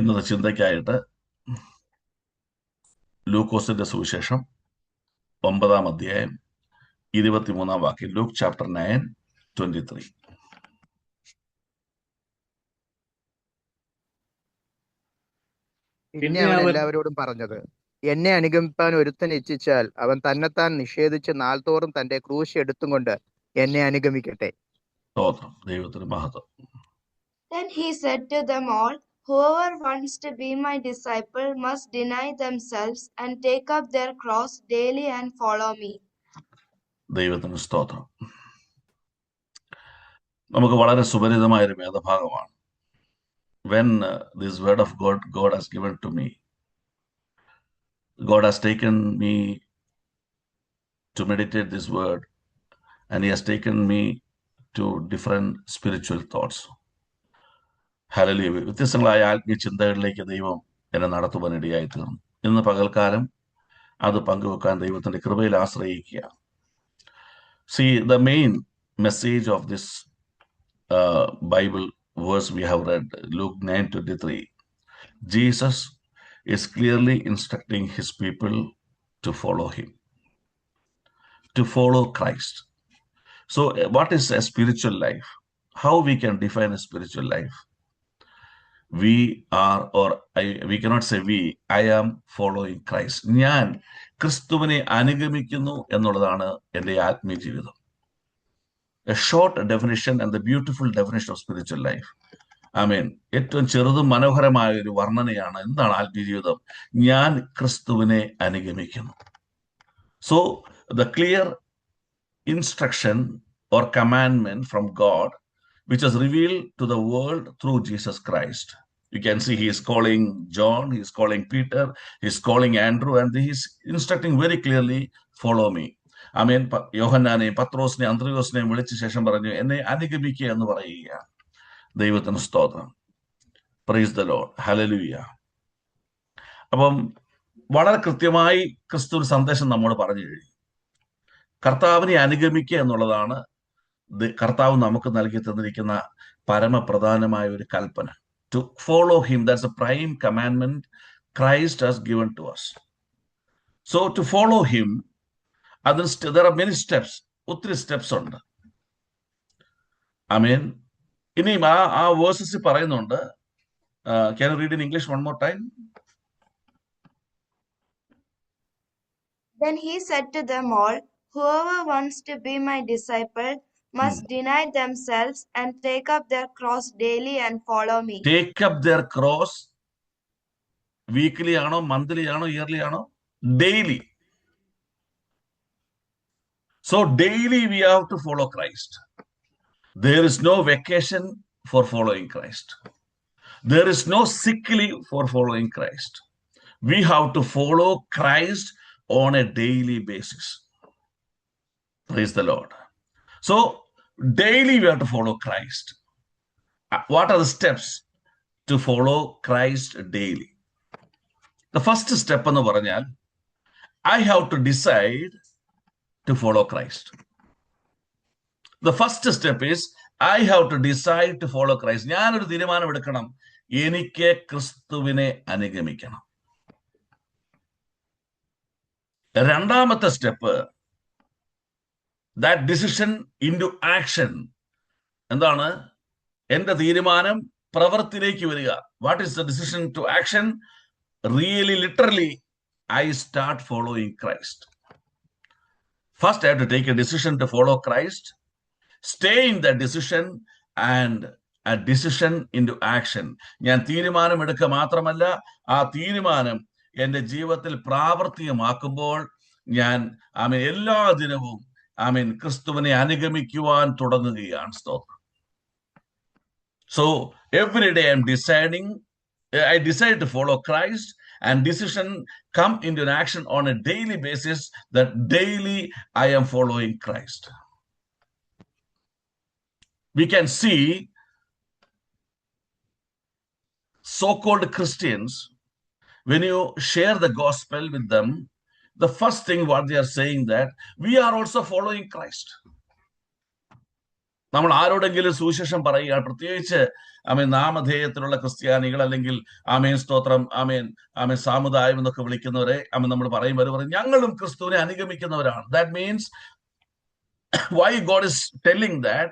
ഇന്നത്തെ ചിന്തയ്ക്കായിട്ട് ലൂക്കോസിന്റെ സുവിശേഷം 9-ാം അധ്യായം 23-ാം വാക്യം. Luke chapter 9:23. പിന്നെ അവൻ എല്ലാവരോടും പറഞ്ഞത്, എന്നെ അനുഗമിപ്പാൻ ഒരുത്തൻ ഇച്ഛിച്ചാൽ അവൻ തന്നെത്താൻ നിഷേധിച്ച് നാൾതോറും തന്റെ ക്രൂശ് എടുത്തുകൊണ്ട് എന്നെ അനുഗമിക്കട്ടെ. സ്തോത്രം, ദൈവത്തിന് മഹത്വം. Then he said to them all, whoever wants to be my disciple must deny themselves and take up their cross daily and follow me. ദൈവത്തിന് സ്തോത്രം. നമുക്ക് വളരെ സുപരിതമായൊരു വേദഭാഗമാണ്. When this word of God has given to me, God has taken me to meditate this word, and he has taken me to different spiritual thoughts. Hallelujah. വ്യത്യസ്തങ്ങളായ ആത്മീയ ചിന്തകളിലേക്ക് ദൈവം എന്നെ നടത്തുവാനിടയായി തീർന്നു. ഇന്ന് പകൽക്കാലം അത് പങ്കുവെക്കാൻ ദൈവത്തിന്റെ കൃപയിൽ ആശ്രയിക്കുക. See, the main message of this Bible verse we have read, Luke 9:23, Jesus is clearly instructing his people to follow him, to follow Christ. So what is a spiritual life? How we can define a spiritual life? We are, or we cannot say I am following Christ. ഞാൻ ക്രിസ്തുവിനെ അനുഗമിക്കുന്നു എന്നുള്ളതാണ് എൻ്റെ ആത്മീയ ജീവിതം. A short definition and the beautiful definition of spiritual life. ഏറ്റവും ചെറുതും മനോഹരമായ ഒരു വർണ്ണനയാണ് എന്താണ് ആത്മീയ ജീവിതം. ഞാൻ ക്രിസ്തുവിനെ അനുഗമിക്കുന്നു. So the clear instruction or commandment from God which is revealed to the world through Jesus Christ. You can see he is calling John, he is calling Peter, he is calling Andrew, and he is instructing very clearly, follow me. യോഹന്നാനെയും പത്രോസിനെയും അന്ത്രയോസിനെയും വിളിച്ച ശേഷം പറഞ്ഞു, എന്നെ അനുഗമിക്കുക എന്ന് പറയുക. ദൈവത്തിന് സ്തോത്രം. Praise the Lord. Hallelujah. അപ്പം വളരെ കൃത്യമായി ക്രിസ്തു സന്ദേശം നമ്മോട് പറഞ്ഞു കഴിഞ്ഞു. കർത്താവിനെ അനുഗമിക്കുക എന്നുള്ളതാണ് കർത്താവ് നമുക്ക് നൽകി തന്നിരിക്കുന്ന പരമപ്രധാനമായ ഒരു കൽപ്പന. To follow him, that's a prime commandment Christ has given to us. So to follow him, there are many steps. ഒത്തിരി സ്റ്റെപ്സ് ഉണ്ട്. ഇനിയും ആ വേഴ്സസ് പറയുന്നുണ്ട്. Can you read in English one more time? Then he said to them all, whoever wants to be my disciple must deny themselves and take up their cross daily and follow me. Take up their cross. Weekly ആണോ, monthly ആണോ, yearly ആണോ? Daily. So daily we have to follow Christ. There is no vacation for following Christ. There is no sick leave for following Christ. We have to follow Christ on a daily basis. Praise the Lord. So daily we have to follow Christ. What are the steps to follow Christ daily? The first step എന്ന് പറഞ്ഞാൽ, I have to decide to follow Christ. The first step is I have to decide to follow Christ. ഞാനൊരു തീരുമാനം എടുക്കണം, എനിക്ക് ക്രിസ്തുവിനെ അനുഗമിക്കണം. രണ്ടാമത്തെ step, that decision into action. എന്താണ്? എന്റെ തീരുമാനം പ്രവൃത്തിയിലേക്ക് വരിക. What is the decision to action? Really, literally, I start following Christ. First, I have to take a decision to follow Christ, stay in that decision, and a decision into action. ഞാൻ തീരുമാനം എടുക്കുക മാത്രമല്ല, ആ തീരുമാനം എൻ്റെ ജീവിതത്തിൽ പ്രാവർത്തികമാക്കുമ്പോൾ ഞാൻ എല്ലാ ദിനവും ക്രിസ്തുവിനെ അനുഗമിക്കുവാൻ തുടങ്ങുകയാണ്. സ്തോത്രം. So every day I decide to follow Christ, and decision come into an action on a daily basis, that daily I am following Christ. We can see so-called Christians, when you share the gospel with them, the first thing what they are saying that we are also following Christ. നമ്മൾ ആരോടെങ്കിലും സുവിശേഷം പറയുക, പ്രത്യേകിച്ച് നാമധേയത്തിലുള്ള ക്രിസ്ത്യാനികൾ അല്ലെങ്കിൽ സ്തോത്രം സാമുദായം എന്നൊക്കെ വിളിക്കുന്നവരെ നമ്മൾ പറയും ഞങ്ങളും ക്രിസ്തുവിനെ അനുഗമിക്കുന്നവരാണ്. That means why God is telling that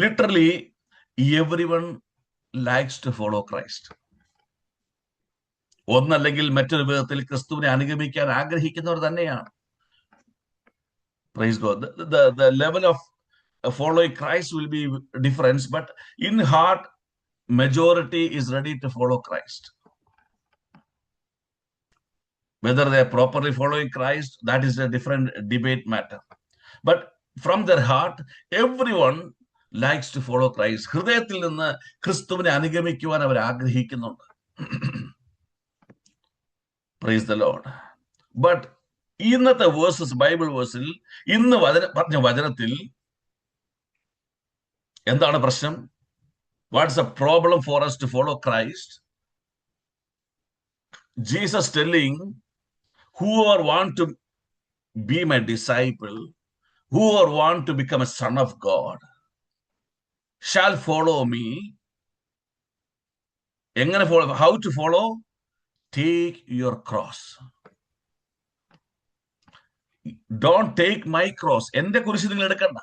literally everyone likes to follow Christ. ഒന്നല്ലെങ്കിൽ മറ്റൊരു വിധത്തിൽ ക്രിസ്തുവിനെ അനുഗമിക്കാൻ ആഗ്രഹിക്കുന്നവർ തന്നെയാണ്. Praise God. The level of following Christ will be different, but in heart, majority is ready to follow Christ. Whether they are properly following Christ, that is a different debate matter. But from their heart, everyone likes to follow Christ. ഹൃദയത്തിൽ നിന്ന് ക്രിസ്തുവിനെ അനുഗമിക്കുവാൻ അവർ ആഗ്രഹിക്കുന്നുണ്ട്. Praise the Lord. But ഇന്നത്തെ versus, Bible വേഴ്സിൽ ഇന്ന് പറഞ്ഞ വചനത്തിൽ എന്താണ് പ്രശ്നം? What's a problem four us to follow Christ? Jesus telling, whoever want to be my disciple, whoever want to become a son of God, shall follow me. എങ്ങനെ follow? How to follow? Take your cross. Don't take my cross. എന്റെ കുരിശ് നിങ്ങൾ എടുക്കണ്ട.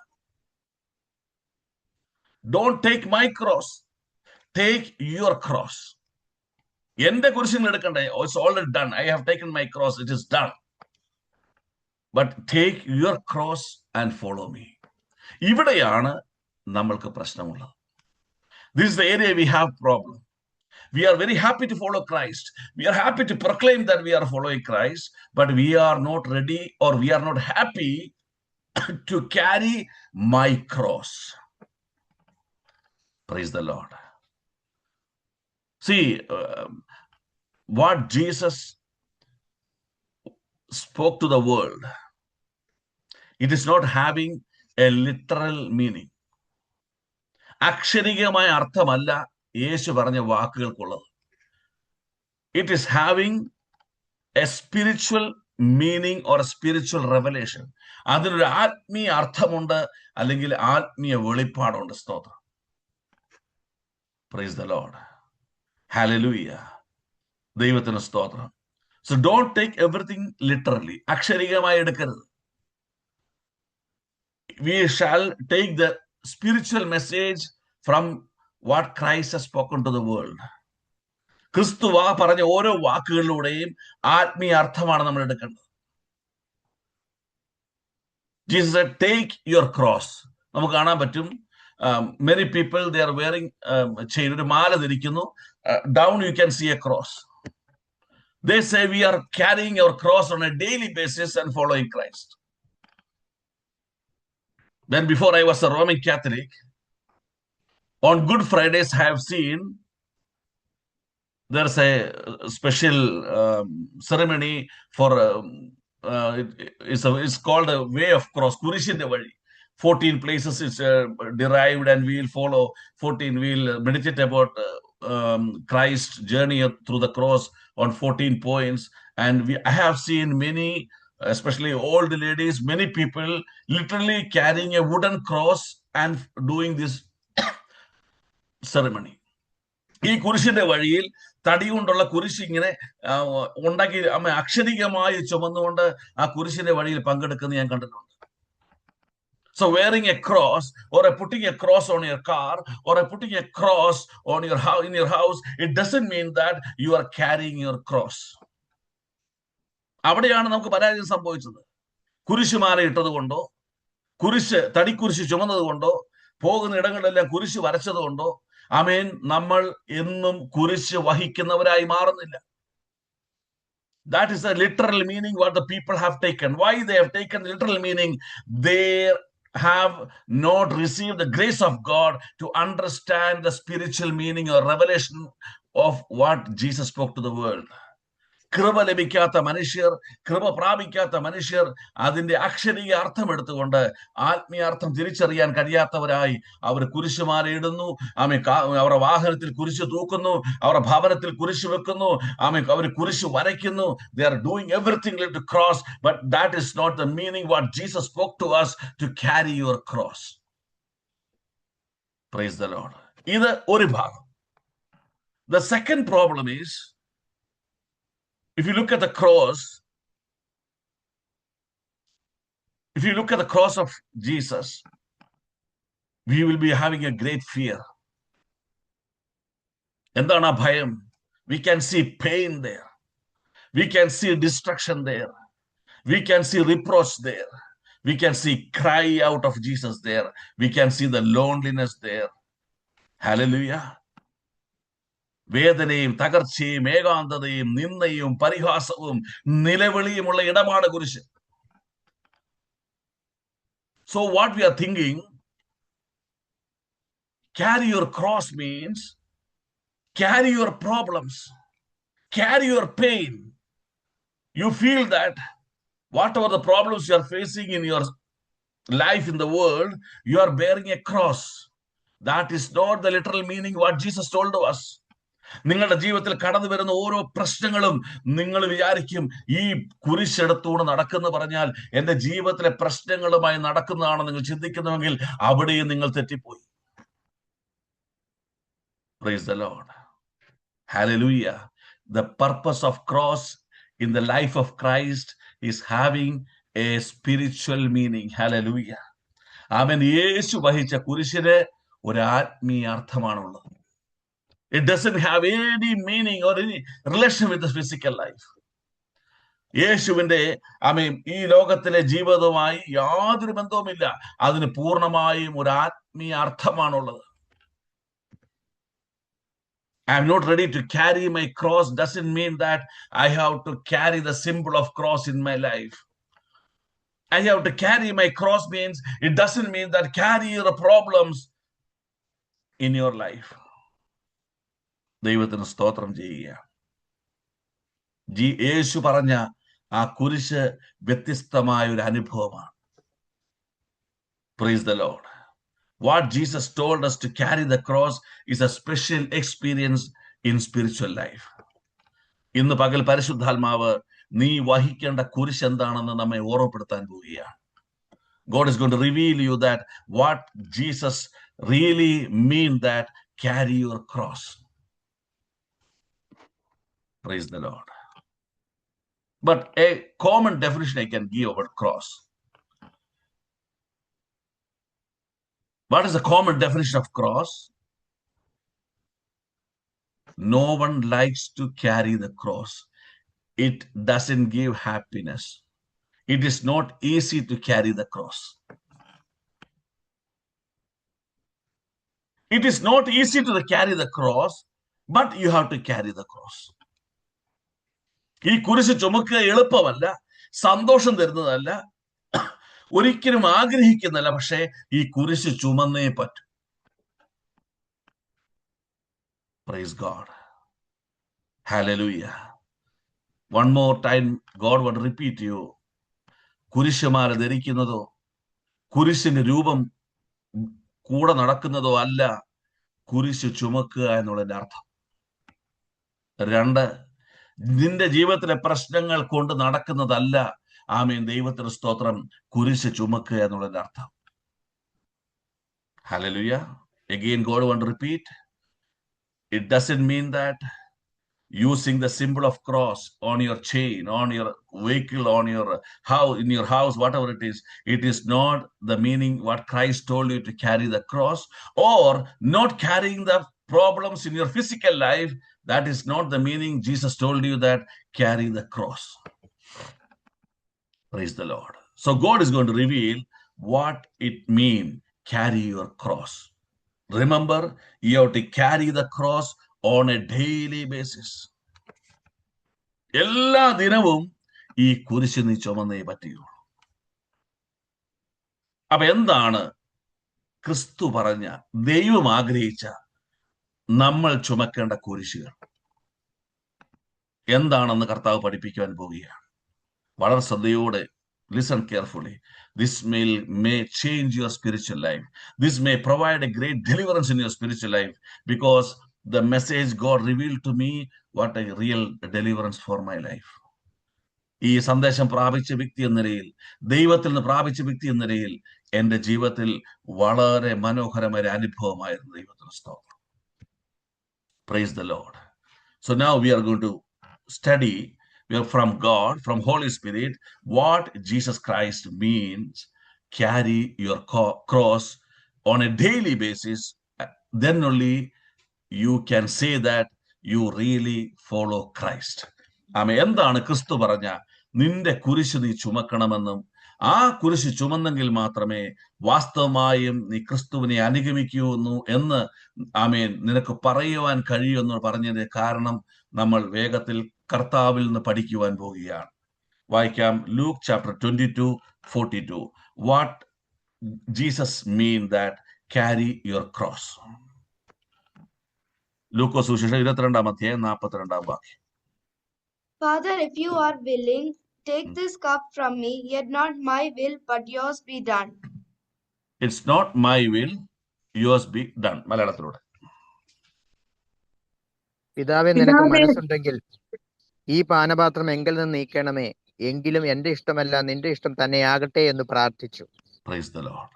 Don't take my cross. Take your cross. എന്റെ കുരിശ് നിങ്ങൾ എടുക്കണ്ട. It's already done. I have taken my cross. It is done. But take your cross and follow me. ഇവിടെയാണ് നമ്മൾക്ക് പ്രശ്നമുള്ളത്. This is the area we have problem. We are very happy to follow Christ. We are happy to proclaim that we are following Christ, but we are not ready, or we are not happy to carry my cross. Praise the Lord. See, what Jesus spoke to the world, it is not having a literal meaning. അക്ഷരികമായ അർത്ഥമല്ല യേശു പറഞ്ഞ വാക്കുകൾക്കുള്ളത്. It is having a spiritual meaning or a spiritual revelation. അതിനൊരു ആത്മീയ അർത്ഥമുണ്ട്, അല്ലെങ്കിൽ ആത്മീയ വെളിപ്പാടുണ്ട്. സ്തോത്രം. Praise the Lord. Hallelujah. ദൈവത്തിന് സ്തോത്രം. So don't take everything literally. അക്ഷരികമായി എടുക്കരുത്. We shall take the spiritual message from what Christ has spoken to the world. ക്രിസ്തു പറഞ്ഞ ഓരോ വാക്കുകളിലൂടെയും ആത്മീയ അർത്ഥമാണ് നമ്മൾ എടുക്കേണ്ടത്. Jesus said, take your cross. നമുക്ക് കാണാൻ പറ്റും, many people, they are wearing chain, ഒരു മാല ധരിക്കുന്നു. Down you can see a cross. They say we are carrying our cross on a daily basis and following Christ. Then before I was a Roman Catholic, on Good Fridays I have seen there's a special ceremony for it's called a way of cross. Kurishinte vazhi. 14 places it's derived, and we'll follow 14. We'll meditate about Christ's journey through the cross on 14 points. And I have seen many, especially old ladies, many people literally carrying a wooden cross and doing this ceremony. ഈ കുരിശിന്റെ വഴിയിൽ തടി കൊണ്ടുള്ള കുരിശ് ഇങ്ങനെ ഉണ്ടാക്കി അക്ഷരികമായി ചുമന്നുകൊണ്ട് ആ കുരിശിന്റെ വഴിയിൽ പങ്കെടുക്കുന്ന ഞാൻ കണ്ടിട്ടുണ്ട്. So wearing a cross, or putting a cross on your car, or putting a cross on your house, in your house, it doesn't mean that you are carrying your cross. അവിടെയാണ് നമുക്ക് പരാജയം സംഭവിച്ചത്. കുരിശുമാല ഇട്ടത് കൊണ്ടോ, തടിക്കുരിശ് ചുമന്നത് കൊണ്ടോ, പോകുന്ന ഇടങ്ങളിലെല്ലാം കുരിശ് വരച്ചത് കൊണ്ടോ നമ്മൾ എന്നും കുരിശ് വഹിക്കുന്നവരായി മാറുന്നില്ല. That is the literal meaning what the people have taken. Why they have taken the literal meaning? They have not received the grace of God to understand the spiritual meaning or revelation of what Jesus spoke to the world. കൃപ ലഭിക്കാത്ത മനുഷ്യർ, കൃപ പ്രാപിക്കാത്ത മനുഷ്യർ അതിന്റെ അക്ഷരീയ അർത്ഥം എടുത്തുകൊണ്ട് ആത്മീയാർത്ഥം തിരിച്ചറിയാൻ കഴിയാത്തവരായി അവർ കുരിശുമാല ഇടുന്നു. അവരുടെ വാഹനത്തിൽ കുരിശ് തൂക്കുന്നു, അവരുടെ ഭവനത്തിൽ കുരിശ് വെക്കുന്നു, അവർ കുരിശ് വരയ്ക്കുന്നു. They are doing everything to cross, but that is not the meaning what Jesus spoke to us, to carry your cross. Praise the Lord. ഇത് ഒരു ഭാഗം. The second problem is, if you look at the cross, if you look at the cross of Jesus, we will be having a great fear. എന്താണ് ആ ഭയം? We can see pain there. We can see destruction there. We can see reproach there. We can see cry out of Jesus there. We can see the loneliness there. Hallelujah. വേദനയും തകർച്ചയും ഏകാന്തതയും നിന്ദയും പരിഹാസവും നിലവിളിയുമുള്ള ഇടമാണ് കുരിശ്. So what we are thinking, carry your cross means carry your problems, carry your pain. You feel that whatever the problems you are facing in your life in the world, you are bearing a cross. That is not the literal meaning what Jesus told to us. നിങ്ങളുടെ ജീവിതത്തിൽ കടന്നു വരുന്ന ഓരോ പ്രശ്നങ്ങളും നിങ്ങൾ വിചാരിക്കും ഈ കുരിശെടുത്തുകൊണ്ട് നടക്കുന്ന പറഞ്ഞാൽ എന്റെ ജീവിതത്തിലെ പ്രശ്നങ്ങളുമായി നടക്കുന്നതാണ് നിങ്ങൾ ചിന്തിക്കുന്നുവെങ്കിൽ അവിടെയും നിങ്ങൾ തെറ്റിപ്പോയി. Praise the Lord. Hallelujah. The purpose of cross in the life of Christ is having a spiritual meaning. Hallelujah. ആമേൻ. യേശു വഹിച്ച കുരിശിന് ഒരു ആത്മീയ അർത്ഥമാണുള്ളത്. It doesn't have any meaning or any relation with the physical life. യേശുവിന്റെ ഈ ലോകത്തിലെ ജീവിതവുമായി യാതൊരു ബന്ധവുമില്ല. അതിന് പൂർണ്ണമായും ഒരു ആത്മീയ അർത്ഥമാണുള്ളത്. I am not ready to carry my cross doesn't mean that I have to carry the symbol of cross in my life. I have to carry my cross means it doesn't mean that carry your problems in your life. ദൈവത്തിന് സ്തോത്രം ചെയ്യുക. യേശു പറഞ്ഞ ആ കുരിശ് വ്യത്യസ്തമായ ഒരു അനുഭവമാണ്. Praise the Lord. What Jesus told us to carry the cross is a special experience in spiritual life. ഇന്ന് പകൽ പരിശുദ്ധാത്മാവ് നീ വഹിക്കേണ്ട കുരിശ് എന്താണെന്ന് നമ്മെ ഓർമ്മപ്പെടുത്താൻ പോവുകയാണ്. God is going to reveal you that what Jesus really mean that carry your cross. Praise the Lord. But a common definition I can give about cross. What is the common definition of cross? No one likes to carry the cross. It doesn't give happiness. It is not easy to carry the cross. It is not easy to carry the cross, but you have to carry the cross. ഈ കുരിശ് ചുമക്കുക എളുപ്പമല്ല, സന്തോഷം തരുന്നതല്ല, ഒരിക്കലും ആഗ്രഹിക്കുന്നില്ല. പക്ഷേ ഈ കുരിശ് ചുമന്നേ പറ്റും. Praise God. Hallelujah. One more time, God will repeat you. കുരിശുമാല ധരിക്കുന്നതോ കുരിശിന്റെ രൂപം കൂടെ നടക്കുന്നതോ അല്ല കുരിശ് ചുമക്കുക എന്നുള്ളതിന്റെ അർത്ഥം. 2, നിന്റെ ജീവിതത്തിലെ പ്രശ്നങ്ങൾ കൊണ്ട് നടക്കുന്നതല്ല ആമേൻ ദൈവത്തിന്റെ സ്തോത്രം കുരിശ് ചുമക്കുക എന്നുള്ളതിന്റെ അർത്ഥം. Hallelujah. Again, God want to repeat. It doesn't mean that using the symbol of cross on your chain, on your vehicle, on your house, in your house, whatever it is. It is not the meaning what Christ told you to carry the cross, or not carrying the problems in your physical life. That is not the meaning Jesus told you that carry the cross. Praise the Lord. So God is going to reveal what it means, carry your cross. Remember, you have to carry the cross on a daily basis. എല്ലാ ദിനവും ഈ കുരിശ് നീ ചുമന്നേ പറ്റുകയുള്ളൂ. അപ്പൊ എന്താണ് ക്രിസ്തു പറഞ്ഞ, ദൈവം ആഗ്രഹിച്ച നമ്മൾ ചുമക്കേണ്ട കുരിശുകൾ എന്താണെന്ന് കർത്താവ് പഠിപ്പിക്കുവാൻ പോവുകയാണ്. വളരെ ശ്രദ്ധയോടെ listen carefully. This may change your spiritual life. This may provide a great deliverance in your spiritual life, because the message God revealed to me what a real deliverance for my life. ഈ സന്ദേശം പ്രാപിച്ച വ്യക്തി എന്ന നിലയിൽ, ദൈവത്തിൽ നിന്ന് പ്രാപിച്ച വ്യക്തി എന്ന നിലയിൽ എൻ്റെ ജീവിതത്തിൽ വളരെ മനോഹരമായ ഒരു അനുഭവമായിരുന്നു. ദൈവത്തിന് സ്തോത്രം. Praise the Lord. So now we are going to study from God, from Holy Spirit, what Jesus Christ means. Carry your cross on a daily basis. Then only you can say that you really follow Christ. എന്താണ് ക്രിസ്തു പറഞ്ഞ നിന്റെ കുരിശ് നീ ചുമക്കണമെന്നും ആ കുരിശ് ചുമന്നെങ്കിൽ മാത്രമേ വാസ്തവമായും നീ ക്രിസ്തുവിനെ അനുഗമിക്കൂ എന്ന് നിനക്ക് പറയുവാൻ കഴിയുമെന്ന് പറഞ്ഞതിന്റെ കാരണം നമ്മൾ വേഗത്തിൽ കർത്താവിൽ നിന്ന് പഠിക്കുവാൻ പോവുകയാണ്. വായിക്കാം. Luke chapter 22:42. What Jesus mean that carry your cross. ലൂക്കോസ് സുവിശേഷം 22-42 വാക്യം. Father, if you are willing, take this cup from me, yet not my will, but yours be done. It's not my will, yours be done. മലയാളത്തിലൂടെ. പിതാവേ, നിനക്ക് മനസ്സുണ്ടെങ്കിൽ ഈ പാനപാത്രം എങ്കിൽ നിന്ന് നീക്കണമേ, എങ്കിലും എന്റെ ഇഷ്ടമല്ല നിന്റെ ഇഷ്ടം തന്നെയാകട്ടെ എന്ന് പ്രാർത്ഥിച്ചു. Praise the Lord.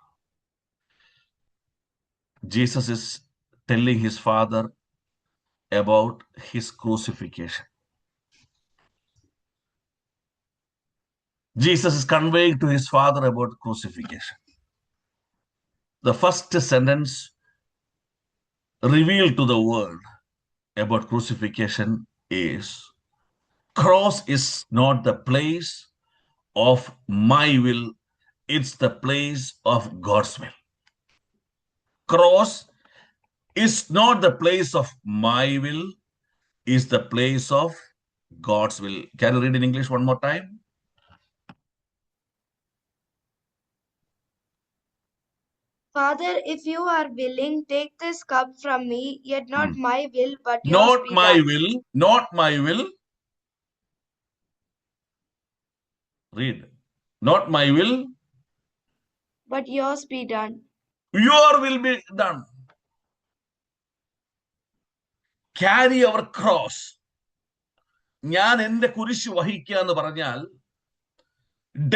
Jesus is telling his Father about his crucifixion. Jesus is conveying to his Father about crucifixion. The first sentence revealed to the world about crucifixion is, cross is not the place of my will, it's the place of God's will. Cross is not the place of my will, is the place of God's will. Can you read in English one more time? Father, if you are willing, take this cup from me, yet not my will, but yours Not be my done. will, not my will. Read. Not my will, but yours be done. your will be done. Carry our cross. ഞാൻ എൻ്റെ കുരിശ് വഹിക്കുക എന്ന് പറഞ്ഞാൽ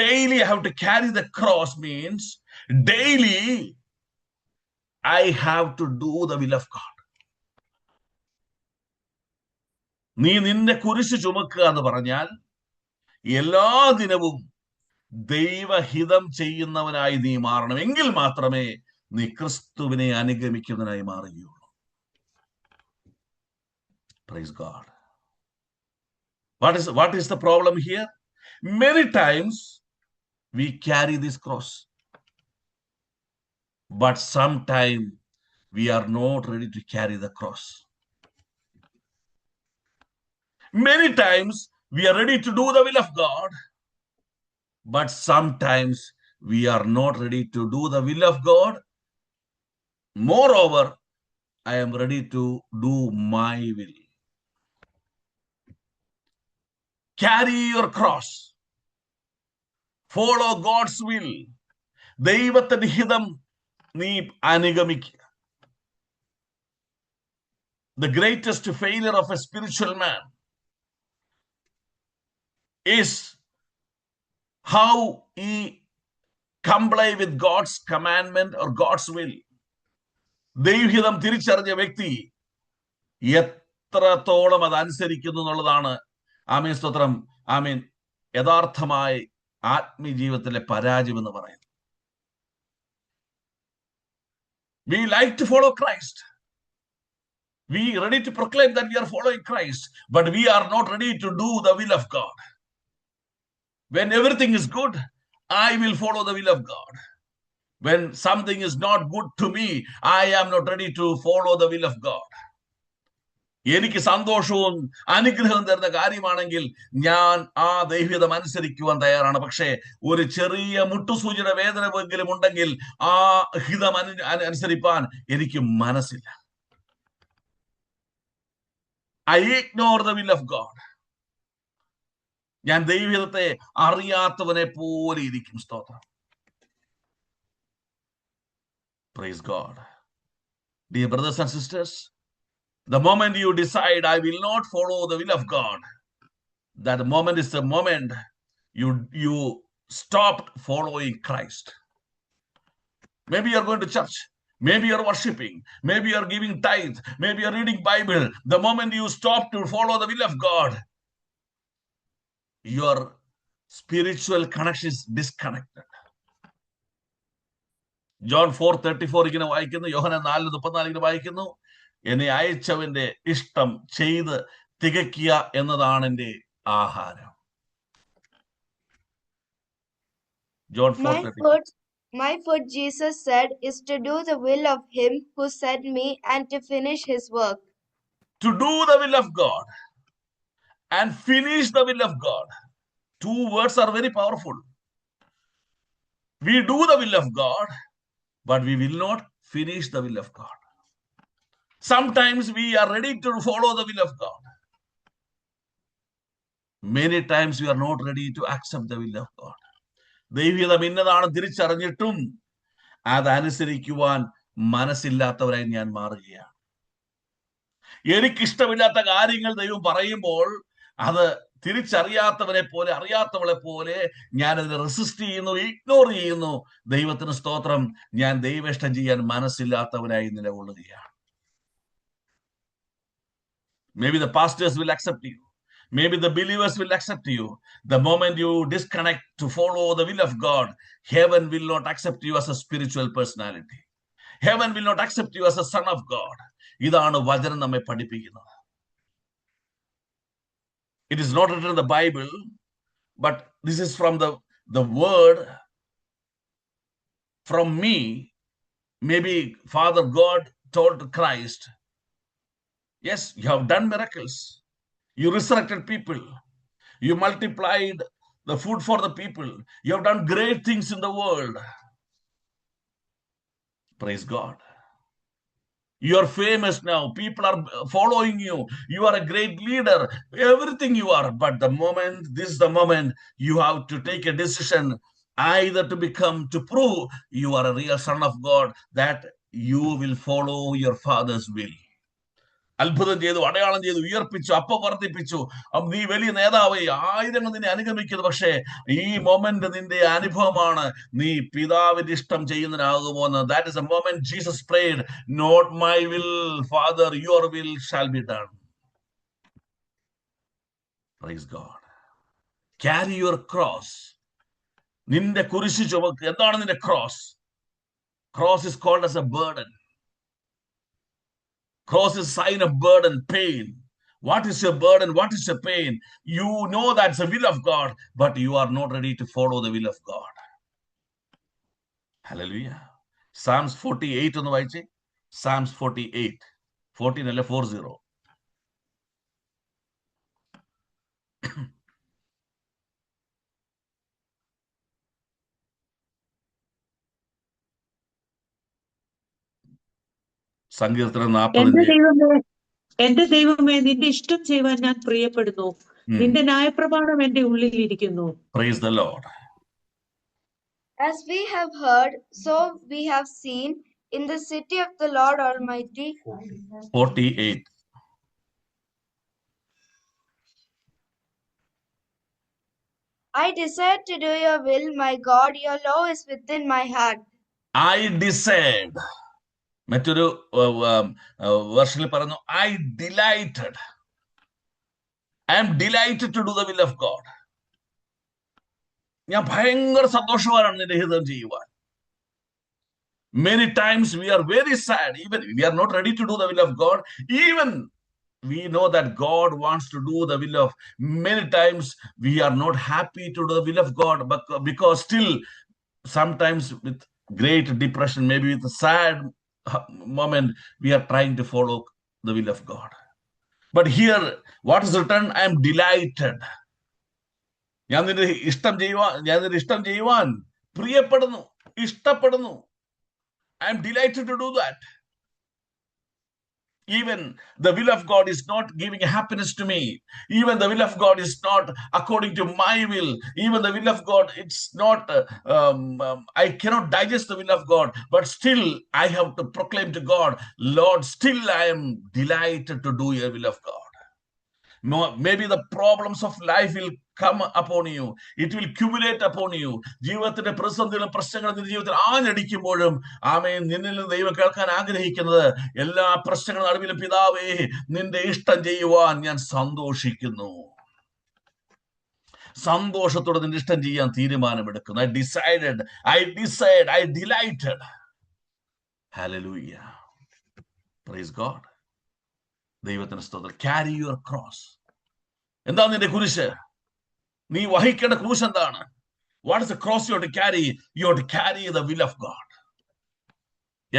daily I have to carry the cross means daily I have to do the will of God. നീ നിന്റെ കുരിശ് ചുമക്കുക എന്ന് പറഞ്ഞാൽ എല്ലാ ദിനവും ദൈവഹിതം ചെയ്യുന്നവനായി നീ മാറണം. എങ്കിൽ മാത്രമേ നീ ക്രിസ്തുവിനെ അനുഗമിക്കുന്നവനായി മാറുകയുള്ളൂ. Praise God. What is the problem here? Many times we carry this cross, but sometimes we are not ready to carry the cross. Many times we are ready to do the will of God, but sometimes we are not ready to do the will of God. Moreover, I am ready to do my will. Carry your cross. Follow God's will. ദൈവത്തിന്റെ ഹിതം നീ അനുഗമിക്കുക. The greatest failure of a spiritual man is how he comply with God's commandment or God's will. ദൈവഹിതം തിരിച്ചറിഞ്ഞ വ്യക്തി എത്രത്തോളം അത് അനുസരിക്കുന്നു എന്നുള്ളതാണ് സ്തോത്രം യഥാർത്ഥമായി ആത്മീയ ജീവിതത്തിലെ പരാജയം എന്ന് പറയുന്നത്. We like to follow Christ. We are ready to proclaim that we are following Christ, but we are not ready to do the will of God. When everything is good, I will follow the will of God. When something is not good to me, I am not ready to follow the will of God. എനിക്ക് സന്തോഷവും അനുഗ്രഹവും തരുന്ന കാര്യമാണെങ്കിൽ ഞാൻ ആ ദൈവഹിതം അനുസരിക്കുവാൻ തയ്യാറാണ്. പക്ഷേ ഒരു ചെറിയ മുട്ടുസൂചിയുടെ വേദനയെങ്കിലും ഉണ്ടെങ്കിൽ ആ ഹിതം അനുസരിപ്പാൻ എനിക്ക് മനസ്സില്ല. I ignore the will of God. ഞാൻ ദൈവഹിതത്തെ അറിയാത്തവനെ പോലെ ഇരിക്കും. സ്തോത്രം. Praise God. Dear brothers and sisters, the moment you decide I will not follow the will of God, that moment is the moment you stopped following Christ. Maybe you're going to church. Maybe you're worshiping. Maybe you're giving tithe. Maybe you're reading Bible. The moment you stop to follow the will of God, your spiritual connection is disconnected. John 4:34 ഇങ്ങനെ വായിക്കുന്നു, യോഹന്നാൻ 4:34 ഇങ്ങനെ വായിക്കുന്നു, എന്നെ അയച്ചവന്റെ ഇഷ്ടം ചെയ്ത് തികയ്ക്കുക എന്നതാണ് എന്റെ ആഹാരം. John 4:34. My food, Jesus said, is to do the will of him who sent me and to finish his work. To do the will of God and finish the will of God. Two words are very powerful. We do the will of God, but we will not finish the will of God. Sometimes we are ready to follow the will of God. Many times we are not ready to accept the will of God. ദൈവഹിതം ഇന്നതാണ് തിരിച്ചറിഞ്ഞിട്ടും അതനുസരിക്കുവാൻ മനസ്സില്ലാത്തവരായി ഞാൻ മാറുകയാണ്. എനിക്കിഷ്ടമില്ലാത്ത കാര്യങ്ങൾ ദൈവം പറയുമ്പോൾ അത് തിരിച്ചറിയാത്തവനെ പോലെ, അറിയാത്തവളെ പോലെ ഞാൻ അതിനെ റെസിസ്റ്റ് ചെയ്യുന്നു, ഇഗ്നോർ ചെയ്യുന്നു. ദൈവത്തിന് സ്തോത്രം, ഞാൻ ദൈവേഷ്ടം ചെയ്യാൻ മനസ്സില്ലാത്തവനായി നിലകൊള്ളുകയാണ്. Maybe the pastors will accept you. Maybe the believers will accept you. The moment you disconnect to follow the will of God, heaven will not accept you as a spiritual personality. Heaven will not accept you as a son of God. ഇതാണ് വചനം നമ്മെ പഠിപ്പിക്കുന്നത്. It is not written in the Bible, but this is from the word from me. Maybe Father God told Christ, yes, you have done miracles. You resurrected people. You multiplied the food for the people. You have done great things in the world. Praise God. You are famous now. People are following you. You are a great leader. Everything you are. But this is the moment you have to take a decision, either to prove you are a real son of God, that you will follow your Father's will. അത്ഭുതം ചെയ്തു, അടയാളം ചെയ്തു, ഉയർപ്പിച്ചു, അപ്പം വർദ്ധിപ്പിച്ചു, നീ വലിയ നേതാവായി, ആയിരങ്ങൾ നിന്നെ അനുഗമിക്കുന്നു. പക്ഷേ ഈ മൊമെന്റ് നിന്റെ അനുഭവമാണ്, നീ പിതാവിന്റെ ഇഷ്ടം ചെയ്യുന്നതിനാകുമോ എന്ന്. That is a moment Jesus prayed, not my will Father, your will shall be done. Praise God. Carry your cross. നിന്റെ കുരിശ് ചുമക്ക്. എന്താണ് നിന്റെ cross? Cross is called as a burden. Cross is a sign of burden, pain. What is your burden? What is your pain? You know that's the will of God, but you are not ready to follow the will of God. Hallelujah. Psalms 48 ഒന്ന് വായിച്ചേ. Psalms 48. 14 അല്ല 40. സങ്കീർത്തനം 40. എന്റെ ദൈവമേ, നിന്റെ ഇഷ്ടം ചെയ്യുവാൻ ഞാൻ പ്രിയപ്പെടുന്നു. നിന്റെ ന്യായപ്രമാണം എന്റെ ഉള്ളിൽ ഇരിക്കുന്നു. Praise the Lord. As we have heard, so we have seen in the city of the Lord Almighty. 48. I desire to do your will, my God. Your law is within my heart. I desired. മറ്റൊരു വേർഷനിൽ പറയുന്നു, I delighted. I am delighted to do the will of God. ഞാൻ ഭയങ്കര സന്തോഷവാനാണ് നിന്റെ ഹിതം ചെയ്യുവാൻ. Many times we are very sad, even we are not ready to do the will of God. Even we know that God wants to do the will of, many times we are not happy to do the will of God, but because still sometimes with great depression, maybe with a sad moment, we are trying to follow the will of God. But here what is written, I am delighted. ഞാൻ നിന്റെ ഇഷ്ടം ചെയ്യുവാൻ പ്രിയപ്പെടുന്നു, ഇഷ്ടപ്പെടുന്നു. I am delighted to do that. Even the will of God is not giving happiness to me. Even the will of God is not according to my will. Even the will of God, it's not, I cannot digest the will of God. But still, I have to proclaim to God, Lord, still I am delighted to do your will of God. Maybe the problems of life will come upon you. It will accumulate upon you. ജീവിതത്തിന്റെ പ്രതിസന്ധികളും പ്രശ്നങ്ങളും നിന്റെ ജീവിതത്തിൽ ആഞ്ഞടിക്കുമ്പോഴും ആമേൻ, നിന്നിൽ നിന്ന് ദൈവം കേൾക്കാൻ ആഗ്രഹിക്കുന്നത്, എല്ലാ പ്രശ്നങ്ങളുടെ നടുവിലും പിതാവേ നിന്റെ ഇഷ്ടം ചെയ്യുവാൻ ഞാൻ സന്തോഷിക്കുന്നു. സന്തോഷത്തോടെ നിന്റെ ഇഷ്ടം ചെയ്യാൻ തീരുമാനമെടുക്കുന്നു. I delighted. Hallelujah. Praise God. ദൈവത്തിന് സ്തോത്രം. Carry your cross. എന്താണ് നിന്റെ കുരിശ്? നീ വഹിക്കേണ്ട ക്രൂശ് എന്താണ്? What is the cross you have to carry? You have to carry the will of God.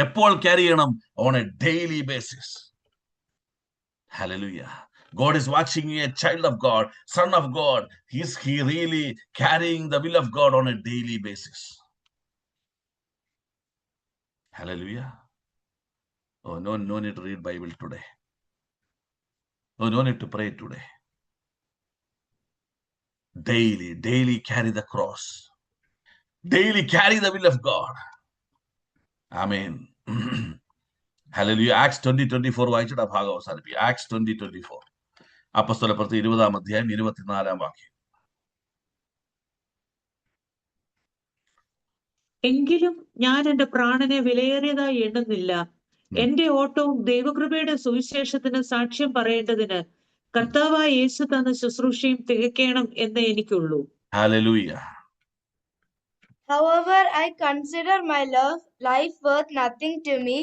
എപ്പോൾ ക്യാരി ചെയ്യണം? On a daily basis. Hallelujah. God is watching you, a child of God, son of God. Is he really carrying the will of God on a daily basis? Hallelujah. Oh, no need to read Bible today. Oh, no need to pray today. Daily carry the cross. Daily carry the will of God. Amen. Hallelujah. Acts 20:24 വായിച്ചിട്ട് ആ ഭാഗം അവസാനിപ്പിക്കുക. Acts 20:24. അപ്പോസ്തലപ്രവൃത്തി 20-ാം അധ്യായം 24-ാം വാക്യം. എങ്കിലും ഞാൻ എന്റെ പ്രാണനെ വിലയേറിയതായി എണ്ണുന്നില്ല. എന്റെ ഓട്ടവും ദൈവകൃപയുടെ സുവിശേഷത്തിന് സാക്ഷ്യം പറയേണ്ടതിന് കർത്താവായ യേശു തന്ന ശുശ്രൂഷയും തികയ്ക്കണം എന്നേ എനിക്കുള്ളൂ. Hallelujah. However, I consider my life worth nothing to me.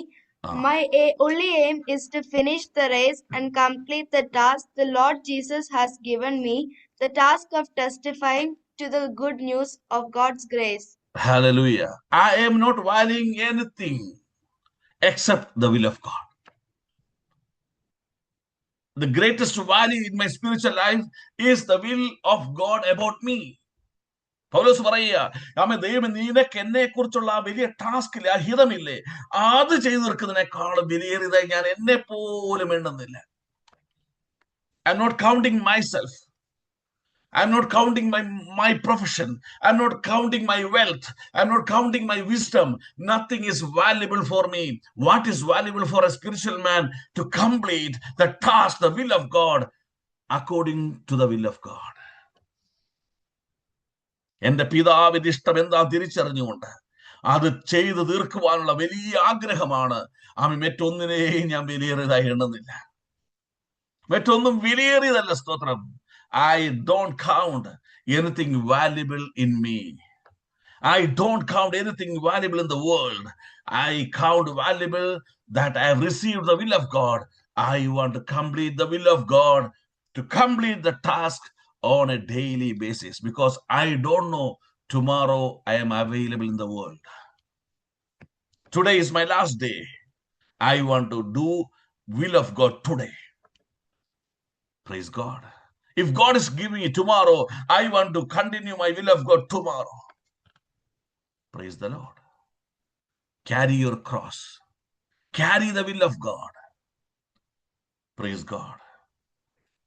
My only aim is to finish the race and complete the task the Lord Jesus has given me, the task of testifying to the good news of God's grace. Hallelujah. I am not valuing anything except the will of God. The greatest value in my spiritual life is the will of God about me. പൗലോസ് പറയുക, ആമേൻ, ദൈവം നിനക്ക് എന്നെ കുറിച്ചുള്ള ആ വലിയ ടാസ്കില്ലേ, ആ ഹിതമില്ലേ, അത് ചെയ്തു തീർക്കുന്നതിനേക്കാളും വിലയേറിയതായി ഞാൻ എന്നെ പോലും എണ്ണുന്നില്ല. I'm not counting myself. I'm not counting my profession. I'm not counting my wealth. I'm not counting my wisdom. Nothing is valuable for me. What is valuable for a spiritual man? To complete the task, the will of God, according to the will of God. എന്റെ പിതാവിന്റെ ഇഷ്ടം എന്താ തിരിച്ചറിഞ്ഞുകൊണ്ട് അത് ചെയ്തു തീർക്കുവാനുള്ള വലിയ ആഗ്രഹമാണ്. ആമേൻ. മറ്റൊന്നിനെയും ഞാൻ വിലയേറിയതായി എണ്ണുന്നില്ല. മറ്റൊന്നും വിലയേറിയതല്ല. സ്തോത്രം. I don't count anything valuable in me. I don't count anything valuable in the world. I count valuable that I have received the will of God. I want to complete the will of God, to complete the task on a daily basis, because I don't know tomorrow I am available in the world. Today is my last day. I want to do will of God today. Praise God. If God is giving me tomorrow, I want to continue my will of God tomorrow. Praise the Lord. Carry your cross. Carry the will of God. Praise God.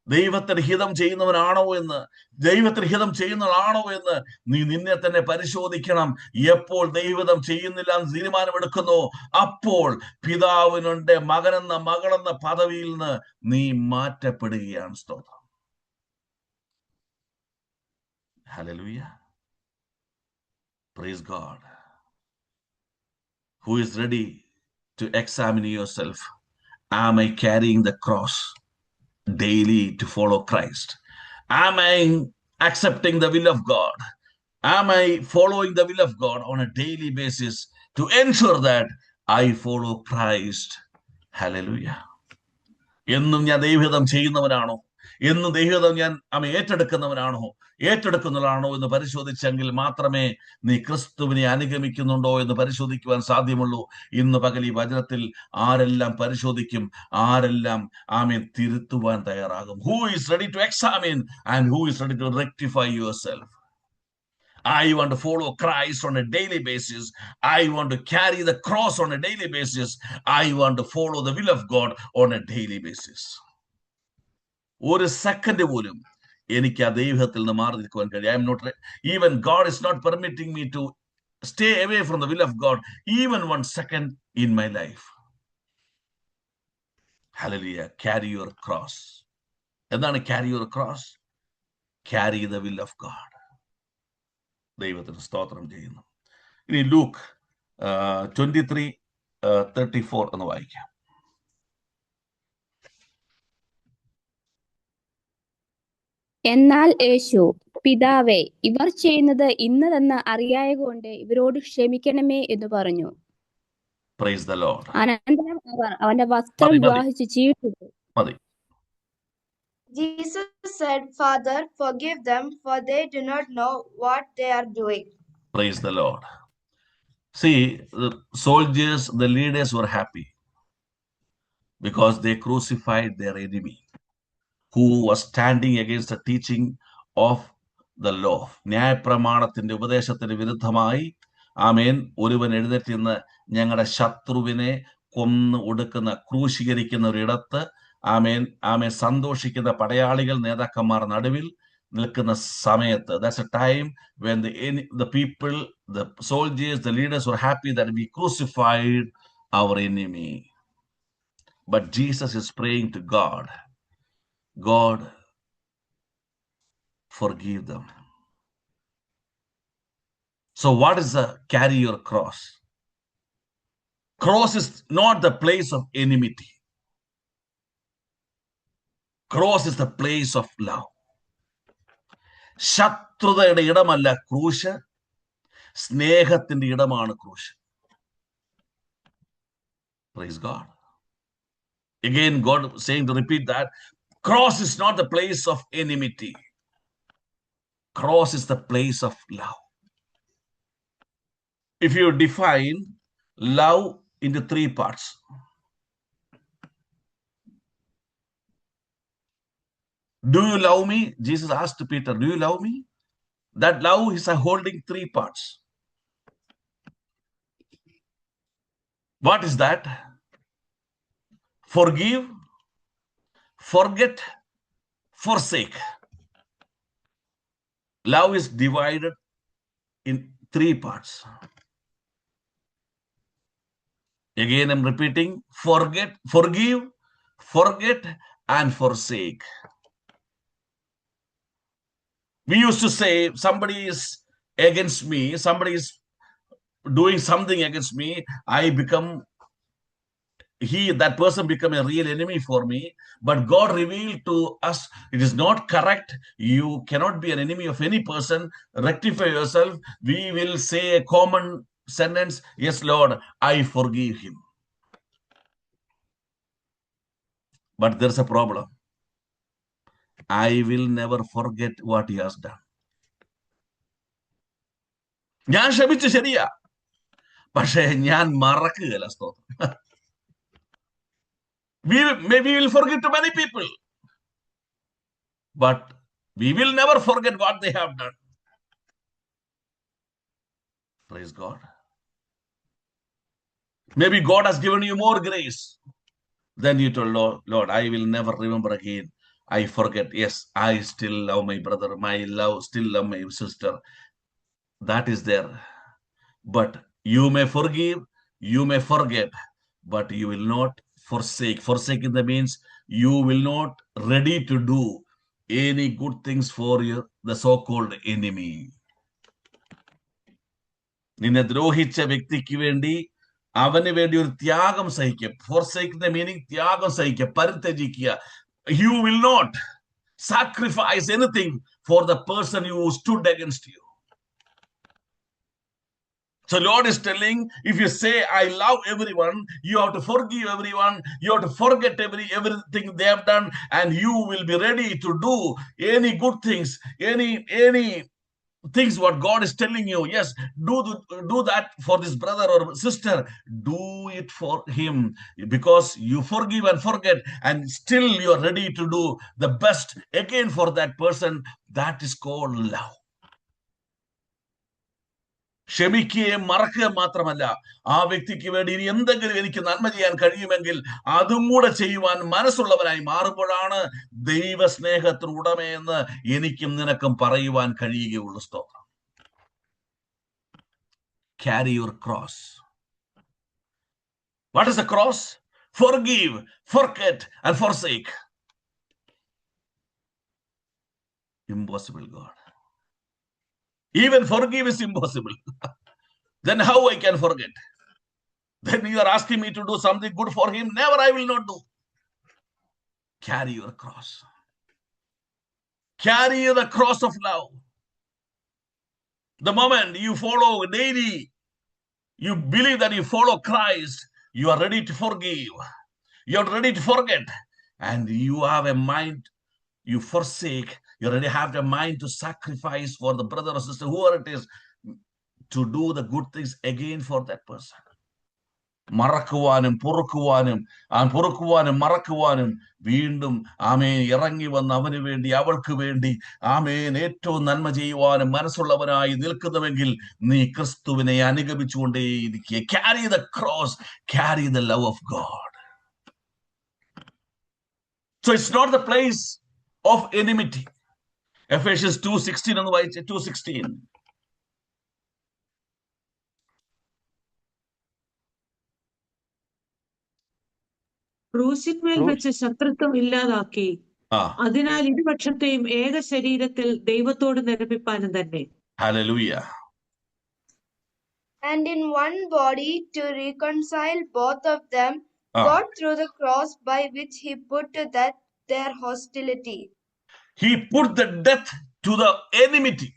ദൈവത്തിന് ഹിതം ചെയ്യുന്നവനാണോ എന്ന്, ദൈവത്തിന് ഹിതം ചെയ്യുന്നതാണോ എന്ന് നീ നിന്നെ തന്നെ പരിശോധിക്കണം. എപ്പോൾ ദൈവഹിതം ചെയ്യുന്നില്ല എന്ന് തീരുമാനമെടുക്കുന്നു, അപ്പോൾ പിതാവിനുണ്ട് മകനെന്ന മകളെന്ന പദവിയിൽ നിന്ന് നീ മാറ്റപ്പെടുകയാണ്. സ്തോത്രം. Hallelujah. Praise God. Who is ready to examine yourself? Am I carrying the cross daily to follow Christ? Am I accepting the will of God? Am I following the will of God on a daily basis to ensure that I follow Christ? Hallelujah. എന്നും ഞാൻ ദൈവഹിതം ചെയ്യുന്നവനാണോ? എന്നും ദൈവഹിതം ഞാൻ ഏറ്റെടുക്കുന്നതാണോ എന്ന് പരിശോധിച്ചെങ്കിൽ മാത്രമേ നീ ക്രിസ്തുവിനെ അനുഗമിക്കുന്നുണ്ടോ എന്ന് പരിശോധിക്കുവാൻ സാധ്യമുള്ളൂ. ഇന്ന് പകൽ ഈ വചനത്തിൽ ആരെല്ലാം പരിശോധിക്കും, ആരെല്ലാം തിരുത്തുവാൻ തയ്യാറാകും? Who is ready to examine and who is ready to rectify yourself? I want to follow Christ on a daily basis. I want to carry the cross on a daily basis. I want to follow the will of God on a daily basis. ഒരു second പോലും എനിക്ക് ആ ദൈവത്തിൽ നിന്ന് മാറി നിൽക്കുവാൻ കഴിയും. I am not, even God is not permitting me to stay away from the will of God even 1 second in my life. Hallelujah. Carry your cross. എന്താണ് carry your cross? Carry the will of God. ദൈവത്തിന് സ്തോത്രം ചെയ്യുന്നു. ഇനി Luke 23:34 എന്ന് വായിക്കാം. എന്നാൽ യേശു, പിതാവേ, ഇവർ ചെയ്യുന്നത് ഇന്നതെന്ന് അറിയായകൊണ്ട് ഇവരോട് ക്ഷമിക്കണമേ എന്ന് പറഞ്ഞു. Praise the Lord. അനന്തരം അവർ അവന്റെ വസ്ത്രം മതി. വിവാഹിച്ച് ചീട്ടിട്ടു. മതി. Jesus said, Father, forgive them, for they do not know what they are doing. Praise the Lord. See, the soldiers, the leaders were happy because they crucified their enemy who was standing against the teaching of the law. ന്യായപ്രമാണത്തിന്റെ ഉപദേശത്തിന് വിരുദ്ധമായി ആമേൻ ഒരുവൻ എഴുന്നേറ്റ് നിന്ന് ഞങ്ങളുടെ ശത്രുവിനെ കൊന്ന് ഒടുക്കുന്ന ക്രൂശീകരിക്കുന്ന ഒരിടത്ത് ആമേൻ ആമേൻ സന്തോഷിക്കുന്ന പടയാളികൾ നേതാക്കന്മാർ നടുവിൽ നിൽക്കുന്ന സമയത്ത്, that's a time when the people, the soldiers, the leaders were happy that we crucified our enemy. But Jesus is praying to God, God, forgive them. So what is the carry your cross? Cross is not the place of enmity. Cross is the place of love. ശത്രുതയുടെ ഇടമല്ല ക്രൂശ്, സ്നേഹത്തിന്റെ ഇടമാണ് ക്രൂശ്. Praise God. Again, God saying to repeat that cross is not the place of enmity. Cross is the place of love. If you define love into 3 parts, do you love me? Jesus asked Peter, do you love me? That love is holding 3 parts. What is that? Forgive, forget, forsake. Love is divided in 3 parts. Again, I'm repeating, forgive, forget, and forsake. We used to say, somebody is against me, somebody is doing something against me, that person become a real enemy for me. But God revealed to us, it is not correct. You cannot be an enemy of any person. Rectify yourself. We will say a common sentence, yes, Lord, I forgive him. But there's a problem. I will never forget what he has done. ഞാൻ ക്ഷമിച്ചു, ശരിയാ, പക്ഷേ ഞാൻ മറക്കുകയില്ല. സ്തോത്രം. We will forget to many people, but we will never forget what they have done. Praise God. Maybe God has given you more grace. Then you told, Lord, I will never remember again. I forget. Yes, I still love my brother. Still love my sister. That is there. But you may forgive, you may forget, but you will not forsake. Forsake in the means you will not ready to do any good things for the so-called enemy. നിന്നെ ദ്രോഹിച്ച വ്യക്തിക്ക് വേണ്ടി അവന് വേണ്ടി ഒരു ത്യാഗം സഹിക്കുക. forsake the meaning ത്യാഗം സഹിക്കുക, പരിത്യജിക്കുക. You will not sacrifice anything for the person who stood against you. So Lord is telling, if you say, I love everyone, you have to forgive everyone, you have to forget everything they have done, and you will be ready to do any good things, any things what God is telling you. Yes, do that for this brother or sister. Do it for him, because you forgive and forget, and still you are ready to do the best again for that person. That is called love. ക്ഷമിക്കുകയും മറക്കുക മാത്രമല്ല, ആ വ്യക്തിക്ക് വേണ്ടി ഇനി എന്തെങ്കിലും എനിക്ക് നന്മ ചെയ്യാൻ കഴിയുമെങ്കിൽ അതും കൂടെ ചെയ്യുവാൻ മനസ്സുള്ളവനായി മാറുമ്പോഴാണ് ദൈവസ്നേഹത്തിന് ഉടമയെന്ന് എനിക്കും നിനക്കും പറയുവാൻ കഴിയുകയുള്ളൂ. സ്തോത്രം. Carry your cross. What is the cross? Forgive, forget, and forsake. Impossible, God. Even forgive is impossible. Then how I can forget? Then you are asking me to do something good for him. Never, I will not do. Carry your cross. Carry the cross of love. The moment you follow daily, you believe that you follow Christ, you are ready to forgive. You are ready to forget. And you have a mind, you forsake. You already have the mind to sacrifice for the brother or sister, whoever it is, to do the good things again for that person. മറക്കുവാനും പൊറുക്കുവാനും മറക്കുവാനും വീണ്ടും ആമേൻ ഇറങ്ങി വന്ന് അവന് വേണ്ടി അവൾക്ക് വേണ്ടി ആമേൻ ഏറ്റവും നന്മ ചെയ്യുവാനും മനസ്സുള്ളവനായി നിൽക്കുന്നുവെങ്കിൽ നീ ക്രിസ്തുവിനെ അനുഗമിച്ചുകൊണ്ടേയിരിക്കുക. Carry the cross, carry the love of God. So it's not the place of enmity. Ephesians 2:16 എന്ന് വായിച്ചേ. 2:16. ക്രൂശിന്മേൽ വെച്ച് ശത്രുത്വം ഇല്ലാതാക്കി, അതിനാൽ ഇരുപക്ഷത്തെയും ഏക ശരീരത്തിൽ ദൈവത്തോട് നിരപ്പിപ്പാനും തന്നെ. Hallelujah. And in one body to reconcile both of them, God through the cross, by which he put to death their hostility. He put the death to the enmity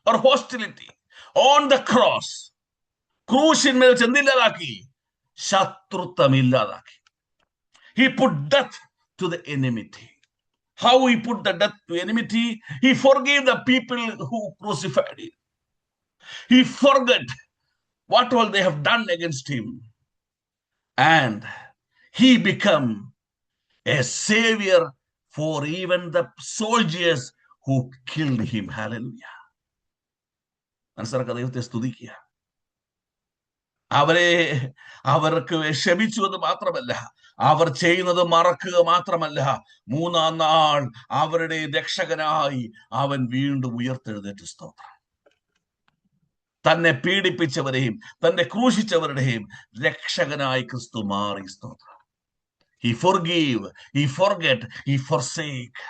or hostility on the cross. ക്രൂശിന്മേൽ ചെന്നില്ലാതാക്കി, ശത്രുത്വം ഇല്ലാതാക്കി. He put death to the enmity. How he put the death to enmity? He forgave the people who crucified him. He forgot what all they have done against him. And he became a savior for even the soldiers who killed him. Hallelujah. മനസ്സിലാക്കുക, ദൈവത്തെ സ്തുതിക്കുക. അവർക്ക് ക്ഷമിച്ചു എന്ന് മാത്രമല്ല, അവർ ചെയ്യുന്നത് മറക്കുക മാത്രമല്ല, മൂന്നാം നാൾ അവരുടെ രക്ഷകനായി അവൻ വീണ്ടും ഉയർത്തെഴുന്നേറ്റ്. സ്തോത്രം. തന്നെ പീഡിപ്പിച്ചവരെയും തന്നെ ക്രൂശിച്ചവരുടെയും രക്ഷകനായി ക്രിസ്തു മാറി. സ്തോത്രം. He forgive, he forget, he forsake.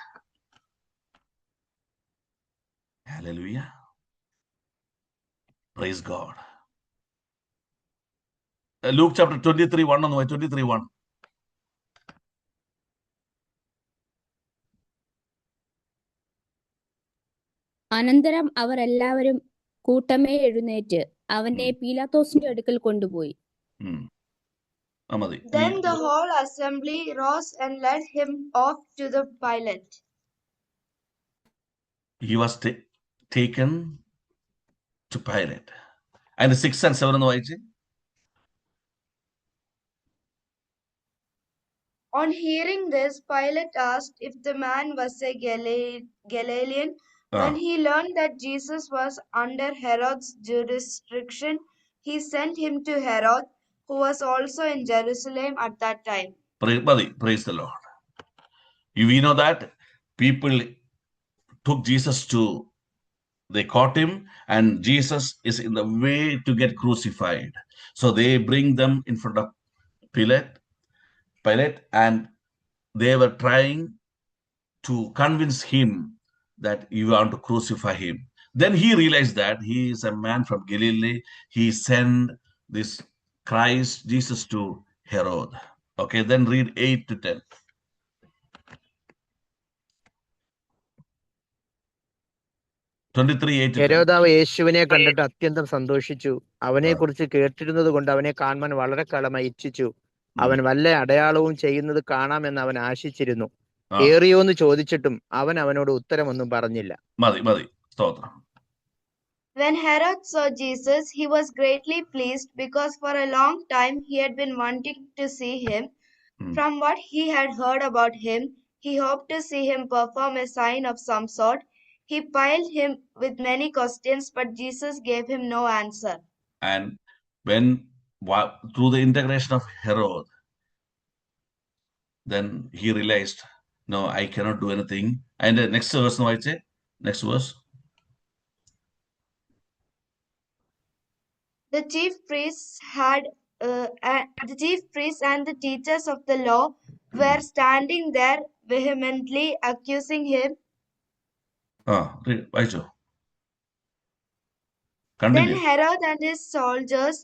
Hallelujah. Praise God. Luke chapter 23:1 ഒന്ന് 23:1. അനന്തരം അവർ എല്ലാവരും കൂട്ടമേ എഴുന്നേറ്റ് അവനെ പീലാത്തോസിന്റെ അടുക്കൽ കൊണ്ടുപോയി. Then the whole assembly rose and led him off to the Pilate. He was taken to Pilate. And 6 and 7 ഒന്ന് വായിച്ചേ. On hearing this, Pilate asked if the man was a Galilean. When he learned that Jesus was under Herod's jurisdiction, he sent him to Herod, who was also in Jerusalem at that time. Praise the Lord. We know that people took Jesus they caught him, and Jesus is in the way to get crucified. So they bring them in front of Pilate, and they were trying to convince him that you want to crucify him. Then he realized that he is a man from Galilee. He sent this Christ, Jesus, to Herod. Okay, then read 8 to 10. ഹെരോദാവ് യേശുവിനെ കണ്ടിട്ട് അത്യന്തം സന്തോഷിച്ചു. അവനെ കുറിച്ച് കേട്ടിരുന്നത് കൊണ്ട് അവനെ കാണുവാൻ വളരെ കാലമായി ഇച്ഛിച്ചു. അവൻ വല്ല അടയാളവും ചെയ്യുന്നത് കാണാമെന്ന് അവൻ ആശിച്ചിരുന്നു. ഏറിയോന്ന് ചോദിച്ചിട്ടും അവൻ അവനോട് ഉത്തരമൊന്നും പറഞ്ഞില്ല. When Herod saw Jesus, he was greatly pleased, because for a long time he had been wanting to see him. From what he had heard about him, he hoped to see him perform a sign of some sort. He plied him with many questions, but Jesus gave him no answer. And through the integration of Herod, then he realized, no, I cannot do anything. And the next verse, no, I'd say, next verse. The chief priests and the teachers of the law were standing there vehemently accusing him. വായിച്ചോ, Then continue. Herod and his soldiers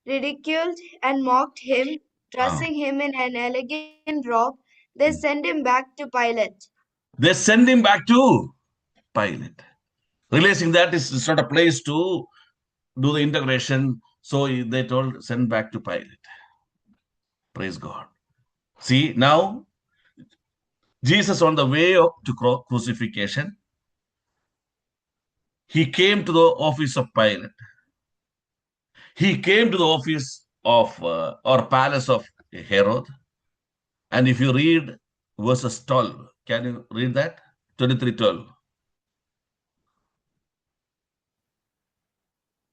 ridiculed and mocked him, dressing him in an elegant robe. They sent him back to Pilate. They send him back to Pilate, realizing that it's not a place to do the integration. So they told, send back to Pilate. Praise God. See, now Jesus on the way to crucifixion, he came to the office of Pilate. He came to the office of or palace of Herod. And if you read verses 12, can you read that? 23:12.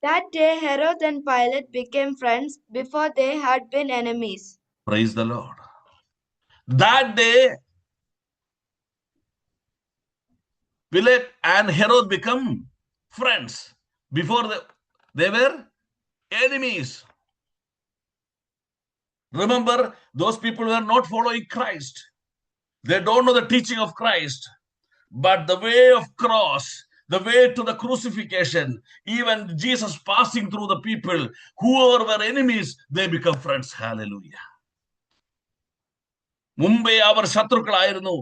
That day Herod and Pilate became friends. Before they had been enemies. Praise the Lord. That day, Pilate and Herod become friends. Before they were enemies. Remember, those people were not following Christ. They don't know the teaching of Christ. But the way of cross, the way to the crucifixion, even Jesus passing through the people, whoever were enemies, they become friends. Hallelujah. മുമ്പേ അവർ ശത്രുക്കളായിരുന്നു,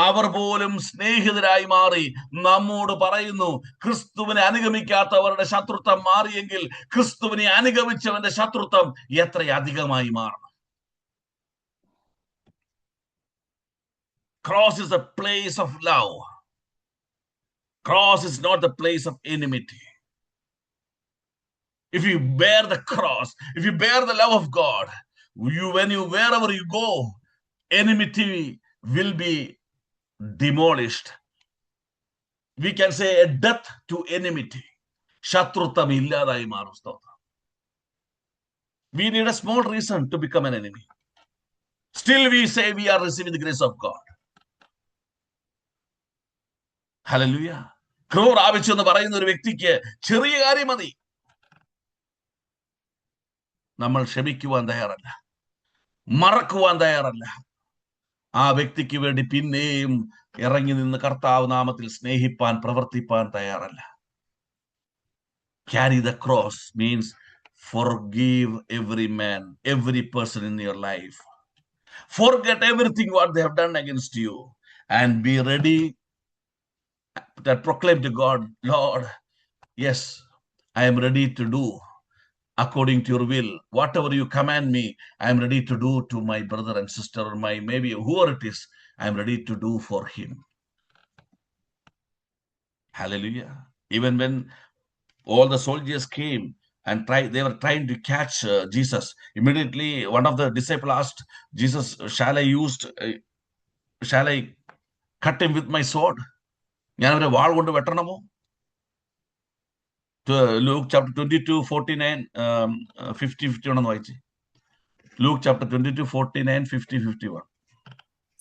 അവർ പോലും സ്നേഹിതരായി മാറി. നമ്മോട് പറയുന്നു, ക്രിസ്തുവിനെ അനുഗമിക്കാത്തവരുടെ ശത്രുത്വം മാറിയെങ്കിൽ ക്രിസ്തുവിനെ അനുഗമിച്ചവന്റെ ശത്രുത്വം എത്ര അധികമായി മാറണം. Cross is a place of love. Cross is not the place of enmity. If you bear the cross, if you bear the love of God, wherever you go, enmity will be demolished. We can say a death to enmity. Shatrutvam illadai marum. We need a small reason to become an enemy. Still we say we are receiving the grace of God. Hallelujah. കൃപ പ്രാപിച്ചു എന്ന് പറയുന്ന ഒരു വ്യക്തിക്ക് ചെറിയ കാര്യം മതി. നമ്മൾ ക്ഷമിക്കുവാൻ തയ്യാറല്ല, മറക്കുവാൻ തയ്യാറല്ല. ആ വ്യക്തിക്ക് വേണ്ടി പിന്നെയും ഇറങ്ങി നിന്ന് കർത്താവ് നാമത്തിൽ സ്നേഹിപ്പാൻ, പ്രവർത്തിപ്പാൻ തയ്യാറല്ല. Carry the cross means forgive every man, every person in your life. Forget everything what they have done against you and be ready that proclaim to God, Lord, yes, I am ready to do according to your will. Whatever you command me, I am ready to do to my brother and sister, or my maybe whoever it is, I am ready to do for him. Hallelujah. Even when all the soldiers came and they were trying to catch Jesus. Immediately, one of the disciples asked Jesus, shall I cut him with my sword? ഞാൻ അവരെ വാൾ കൊണ്ട് വെട്ടണമോ? Luke chapter 22, 49, 50, 51 വായിച്ചേ. Luke chapter 22, 49, 50, 51.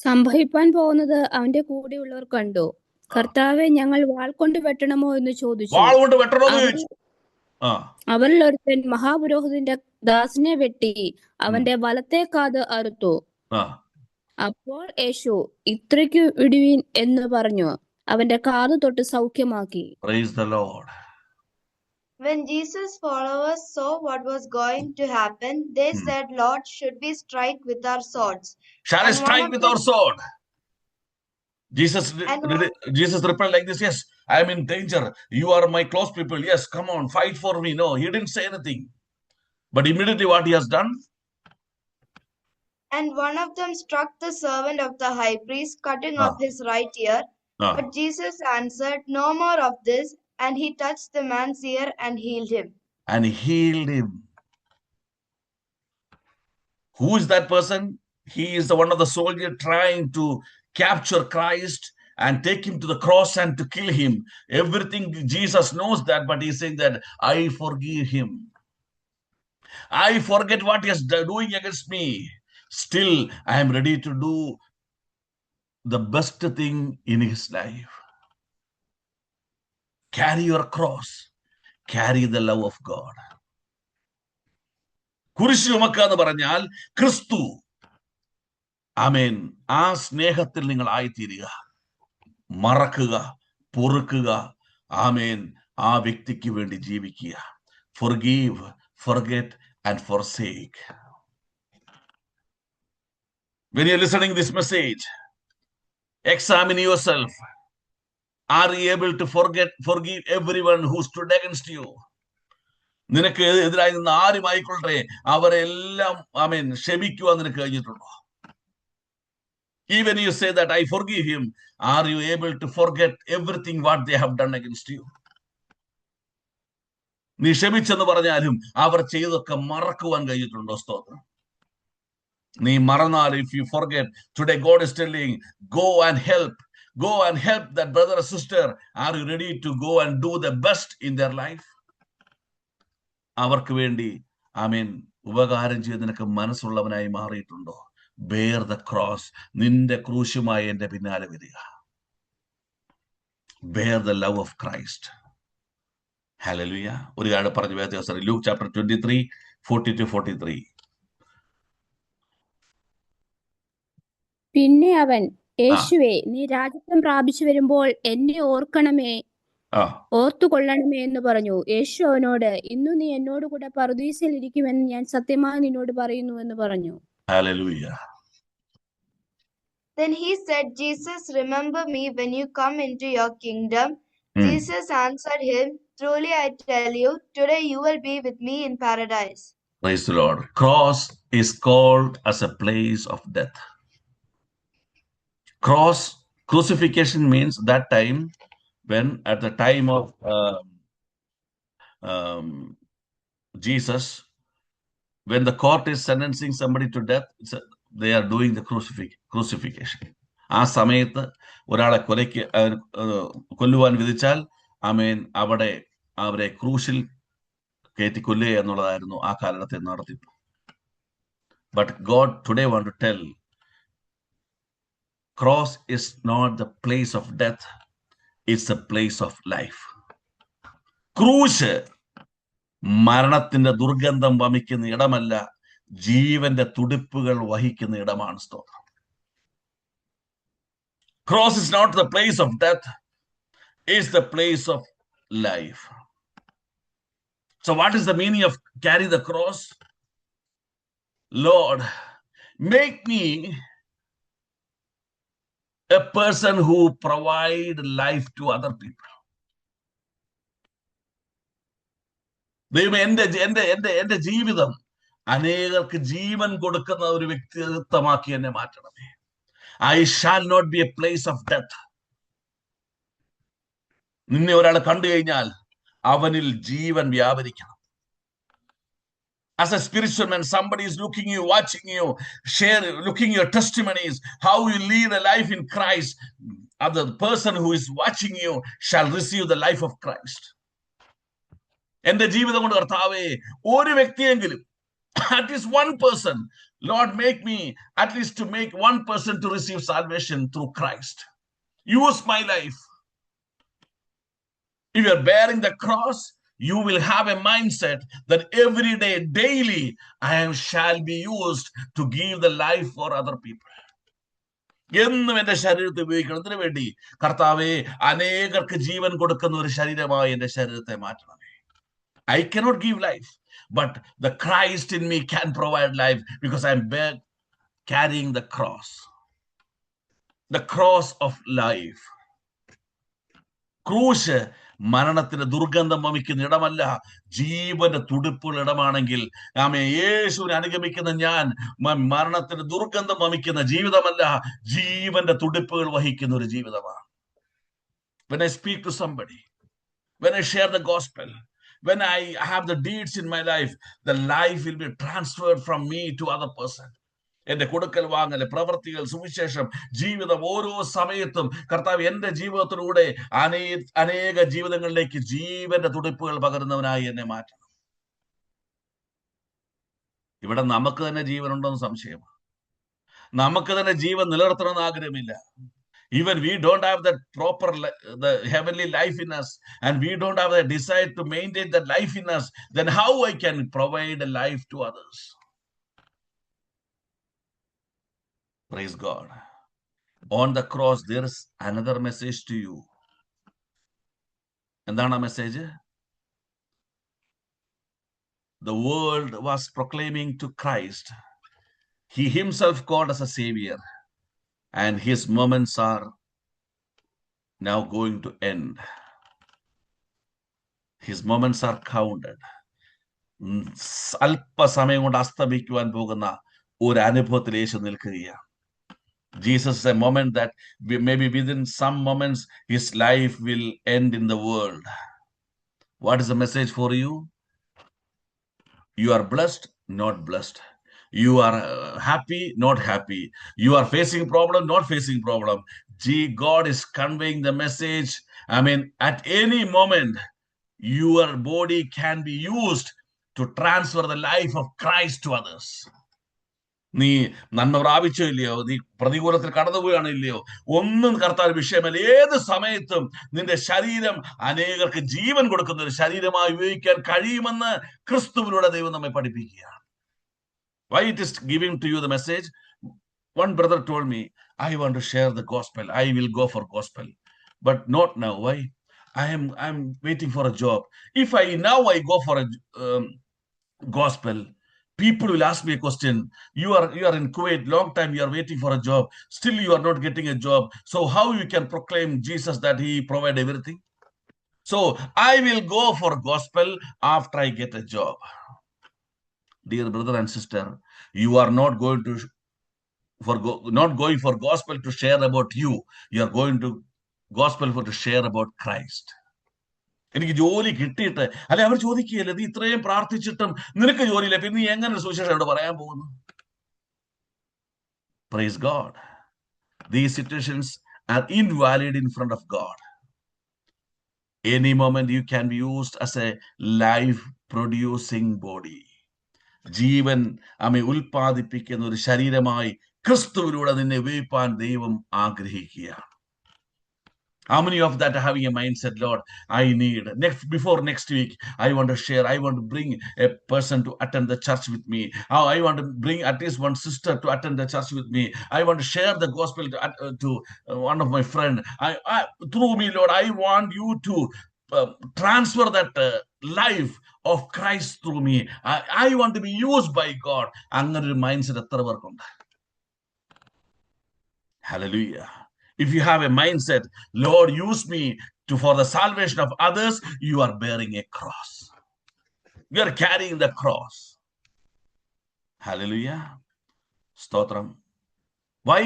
സംഭവിപ്പാൻ പോകുന്നത് അവന്റെ കൂടെയുള്ളവർ കണ്ടു. കർത്താവെ, ഞങ്ങൾ വാൾ കൊണ്ട് വെട്ടണമോ എന്ന് ചോദിച്ചു. വാൾ കൊണ്ട് വെട്ടണോ എന്ന് ചോദിച്ചു. അവരിൽ ഒരുത്തൻ മഹാപുരോഹിതന്റെ ദാസനെ വെട്ടി അവന്റെ വലത്തെ കാത് അറുത്തു. അപ്പോൾ യേശു, ഇത്രയ്ക്ക് വിടുവീൻ എന്ന് പറഞ്ഞു അവന്റെ കാത് തൊട്ട് സൗഖ്യമാക്കി. Praise the Lord. When Jesus' followers saw what was going to happen, they said, Lord, should we strike with our swords? Shall I strike with our sword? Jesus replied like this, yes, I am in danger. You are my close people. Yes, come on, fight for me. No, he didn't say anything. But immediately what he has done? And one of them struck the servant of the high priest, cutting off his right ear. But Jesus answered, no more of this. And he touched the man's ear and healed him. And healed him. Who is that person? He is the one of the soldier trying to capture Christ and take him to the cross and to kill him. Everything, Jesus knows that, but he's saying that I forgive him. I forget what he is doing against me. Still, I am ready to do the best thing in his life. Carry your cross. Carry the love of God. കുരിശ് ചുമക്കുക എന്ന് പറഞ്ഞാൽ ക്രിസ്തു. ആമേൻ. ആ സ്നേഹത്തിൽ നിങ്ങൾ ആയിത്തീരുക. മറക്കുക, പൊറുക്കുക, ആമേൻ, ആ വ്യക്തിക്ക് വേണ്ടി ജീവിക്കുക. Forgive, forget and forsake. When you're listening this message, examine yourself. Are you able to forgive everyone who stood against you? നിനക്ക് എതിരായി നിന്ന് ആരുമായിക്കൊള്ളേ അവരെല്ലാം ആമേൻ ക്ഷമിക്കുവാൻ നിനക്ക് കഴിഞ്ഞിട്ടുണ്ടോ? Even you say that I forgive him, are you able to forget everything what they have done against you? നീ ക്ഷമിച്ചെന്ന് പറഞ്ഞാലും അവർ ചെയ്തൊക്കെ മറക്കുവാൻ കഴിഞ്ഞിട്ടുണ്ടോ? സ്തോത്രം. നീ മറന്നാൽ, if you forget, today God is telling, go and help that brother or sister. Are you ready to go and do the best in their life? അവർക്ക് വേണ്ടി ആമേൻ ഉപകാരം ചെയ്ത് നിനക്ക് മനസ്സുള്ളവനായി മാറിയിട്ടുണ്ടോ? bear the cross. നിന്റെ ക്രൂശുമായി എന്റെ പിന്നാലെ വരിക. bear the love of Christ. Hallelujah. ഒരു കാര്യം പറഞ്ഞു വേദവസരം, Luke chapter 23, 40-43. പിന്നെ അവൻ, യേശുവേ, നീ രാജ്യത്വം പ്രാപിച്ചു വരുമ്പോൾ എന്നെ ഓർത്തുകൊള്ളണമേ എന്ന് പറഞ്ഞു. യേശു അവനോട്, ഇന്നു നീ എന്നോട് കൂടെ പറുദീസയിൽ ഇരിക്കുമെന്ന് ഞാൻ സത്യമായി നിന്നോട് പറയുന്നു എന്ന് പറഞ്ഞു. Hallelujah. Then he said, Jesus, remember me when you come into your kingdom. Jesus answered him, truly I tell you, today you will be with me in paradise. Praise the Lord. Cross is called as a place of death. Crucifixion means that time when at the time of Jesus, when the court is sentencing somebody to death, they are doing the crucifixion. ആ സമയത്ത് ഒരാളെ കൊല്ലുവാൻ വിധിച്ചാൽ ആമേൻ അവിടെ അവരെ ക്രൂശിൽ കയറ്റി കൊല്ലുക എന്നുള്ളതായിരുന്നു ആ കാലത്തെ നടത്തിപ്പ്. But God today want to tell, cross is not the place of death, it's the place of life. ക്രൂശ് മരണത്തിന്റെ ദുർഗന്ധം വമിക്കുന്ന ഇടമല്ല, ജീവന്റെ തുടിപ്പുകൾ വഹിക്കുന്ന ഇടമാണ്. സ്തോത്രം. Cross is not the place of death, it's the place of life. So what is the meaning of carry the cross? Lord, make me a person who provide life to other people. ദൈവമേ, എന്റെ ജീവിതം അനേകർക്ക് ജീവൻ കൊടുക്കുന്ന ഒരു വ്യക്തിത്വമാക്കി എന്നെ മാറ്റണമേ. I shall not be a place of death. നിന്നെ ഒരാൾ കണ്ടു കഴിഞ്ഞാൽ അവനിൽ ജീവൻ വ്യാപരിക്കണം. As a spiritual man, somebody is looking you, watching you, looking your testimonies, how you lead a life in Christ. The person who is watching you shall receive the life of Christ. എന്റെ ജീവിതം കൊണ്ട് കർത്താവേ, ഒരു വ്യക്തിയെങ്കിലും, at least one person, Lord, make me at least to make one person to receive salvation through Christ. Use my life. If you are bearing the cross, you will have a mindset that every day, daily, shall be used to give the life for other people. എന്നും എന്റെ ശരീരത്തെ ഉപയോഗിക്കുന്നതിന് വേണ്ടി കർത്താവേ, അനേകർക്ക് ജീവൻ കൊടുക്കുന്ന ഒരു ശരീരമായി എന്റെ ശരീരത്തെ മാറ്റണമേ. I cannot give life, but the Christ in me can provide life because I am carrying the cross of life. ക്രൂശ് മരണത്തിന്റെ ദുർഗന്ധം വമിക്കുന്ന ഇടമല്ല, ജീവന്റെ തുടിപ്പുള്ള ഇടമാണെങ്കിൽ യേശുവിനെ അനുഗമിക്കുന്ന ഞാൻ മരണത്തിന്റെ ദുർഗന്ധം വമിക്കുന്ന ജീവിതമല്ല, ജീവന്റെ തുടിപ്പുകൾ വഹിക്കുന്ന ഒരു ജീവിതമാണ്. When I speak to somebody, when I share the gospel, when I have the deeds in my life, the life will be transferred from me to other person. എന്റെ കൊടുക്കൽ വാങ്ങൽ, പ്രവൃത്തികൾ, സുവിശേഷം, ജീവിതം ഓരോ സമയത്തും കർത്താവ് എന്റെ ജീവിതത്തിലൂടെ അനേക ജീവിതങ്ങളിലേക്ക് ജീവന്റെ തുടിപ്പുകൾ പകരുന്നവനായി എന്നെ മാറ്റണം. ഇവിടെ നമുക്ക് തന്നെ ജീവനുണ്ടെന്ന് സംശയമാണ്. നമുക്ക് തന്നെ ജീവൻ നിലനിർത്തണമെന്ന് ആഗ്രഹമില്ല. Even we don't have that the heavenly life in us, and we don't have the desire to maintain that life in us, then how I can provide a life to others? Praise God. On the cross, there is another message to you. എന്താണ് ആ message? The world was proclaiming to Christ. He himself called as a savior, and his moments are now going to end. His moments are counted. അല്പസമയം കൊണ്ട് അസ്തമിക്കുവാൻ പോകുന്ന ഒരു അനുഭവത്തിൽ യേശു നിൽക്കുകയാണ്. Jesus is a moment that maybe within some moments his life will end in the world. What is the message for you? You are blessed, not blessed. You are happy, not happy. You are facing problem, not facing problem. God is conveying the message. I mean, at any moment, your body can be used to transfer the life of Christ to others. നീ നന്മ പ്രാപിച്ചോ ഇല്ലയോ, നീ പ്രതികൂലത്തിൽ കടന്നുപോയാണോ ഇല്ലയോ, ഒന്നും കർത്താവ് വിഷയമല്ല. ഏത് സമയത്തും നിന്റെ ശരീരം അനേകർക്ക് ജീവൻ കൊടുക്കുന്ന ഒരു ശരീരമായി ഉപയോഗിക്കാൻ കഴിയുമെന്ന് ക്രിസ്തുവിലൂടെ ദൈവം നമ്മെ പഠിപ്പിക്കുകയാണ്. Why it is giving to you the message? One brother told me, I want to share the gospel. I will go for gospel, but not now. Why? I'm waiting for a job. If I go for a gospel, people will ask me a question. You are in Kuwait, long time you are waiting for a job. Still you are not getting a job. So how you can proclaim Jesus that he provide everything? So I will go for gospel after I get a job. Dear brother and sister, you are not going for gospel to share about you. You are going to gospel for to share about Christ. എനിക്ക് ജോലി കിട്ടിയിട്ട്, അല്ലെ അവർ ചോദിക്കുകയല്ലേ, നീ ഇത്രയും പ്രാർത്ഥിച്ചിട്ടും നിനക്ക് ജോലിയില്ല, പിന്നെ നീ എങ്ങനെ സുവിശേഷം അവിടെ പറയാൻ പോകുന്നു? Praise God. These situations are invalid in front of God. Any moment you can be used as a life producing body. ജീവൻ ഉൽപ്പാദിപ്പിക്കുന്ന ഒരു ശരീരമായി ക്രിസ്തുവിലൂടെ നിന്നെ ഉപയോഗിപ്പാൻ ദൈവം ആഗ്രഹിക്കുകയാണ്. How many of that are having a mindset, Lord, I need, before next week, I want to share, I want to bring a person to attend the church with me. I want to bring at least one sister to attend the church with me. I want to share the gospel to one of my friends. Through me, Lord, I want you to transfer that life of Christ through me. I want to be used by God. അങ്ങനെ ഒരു mindset എത്ര പേർക്കുണ്ട്? Hallelujah. If you have a mindset, Lord, use me for the salvation of others, you are bearing a cross. You are carrying the cross. Hallelujah. Stotram. Why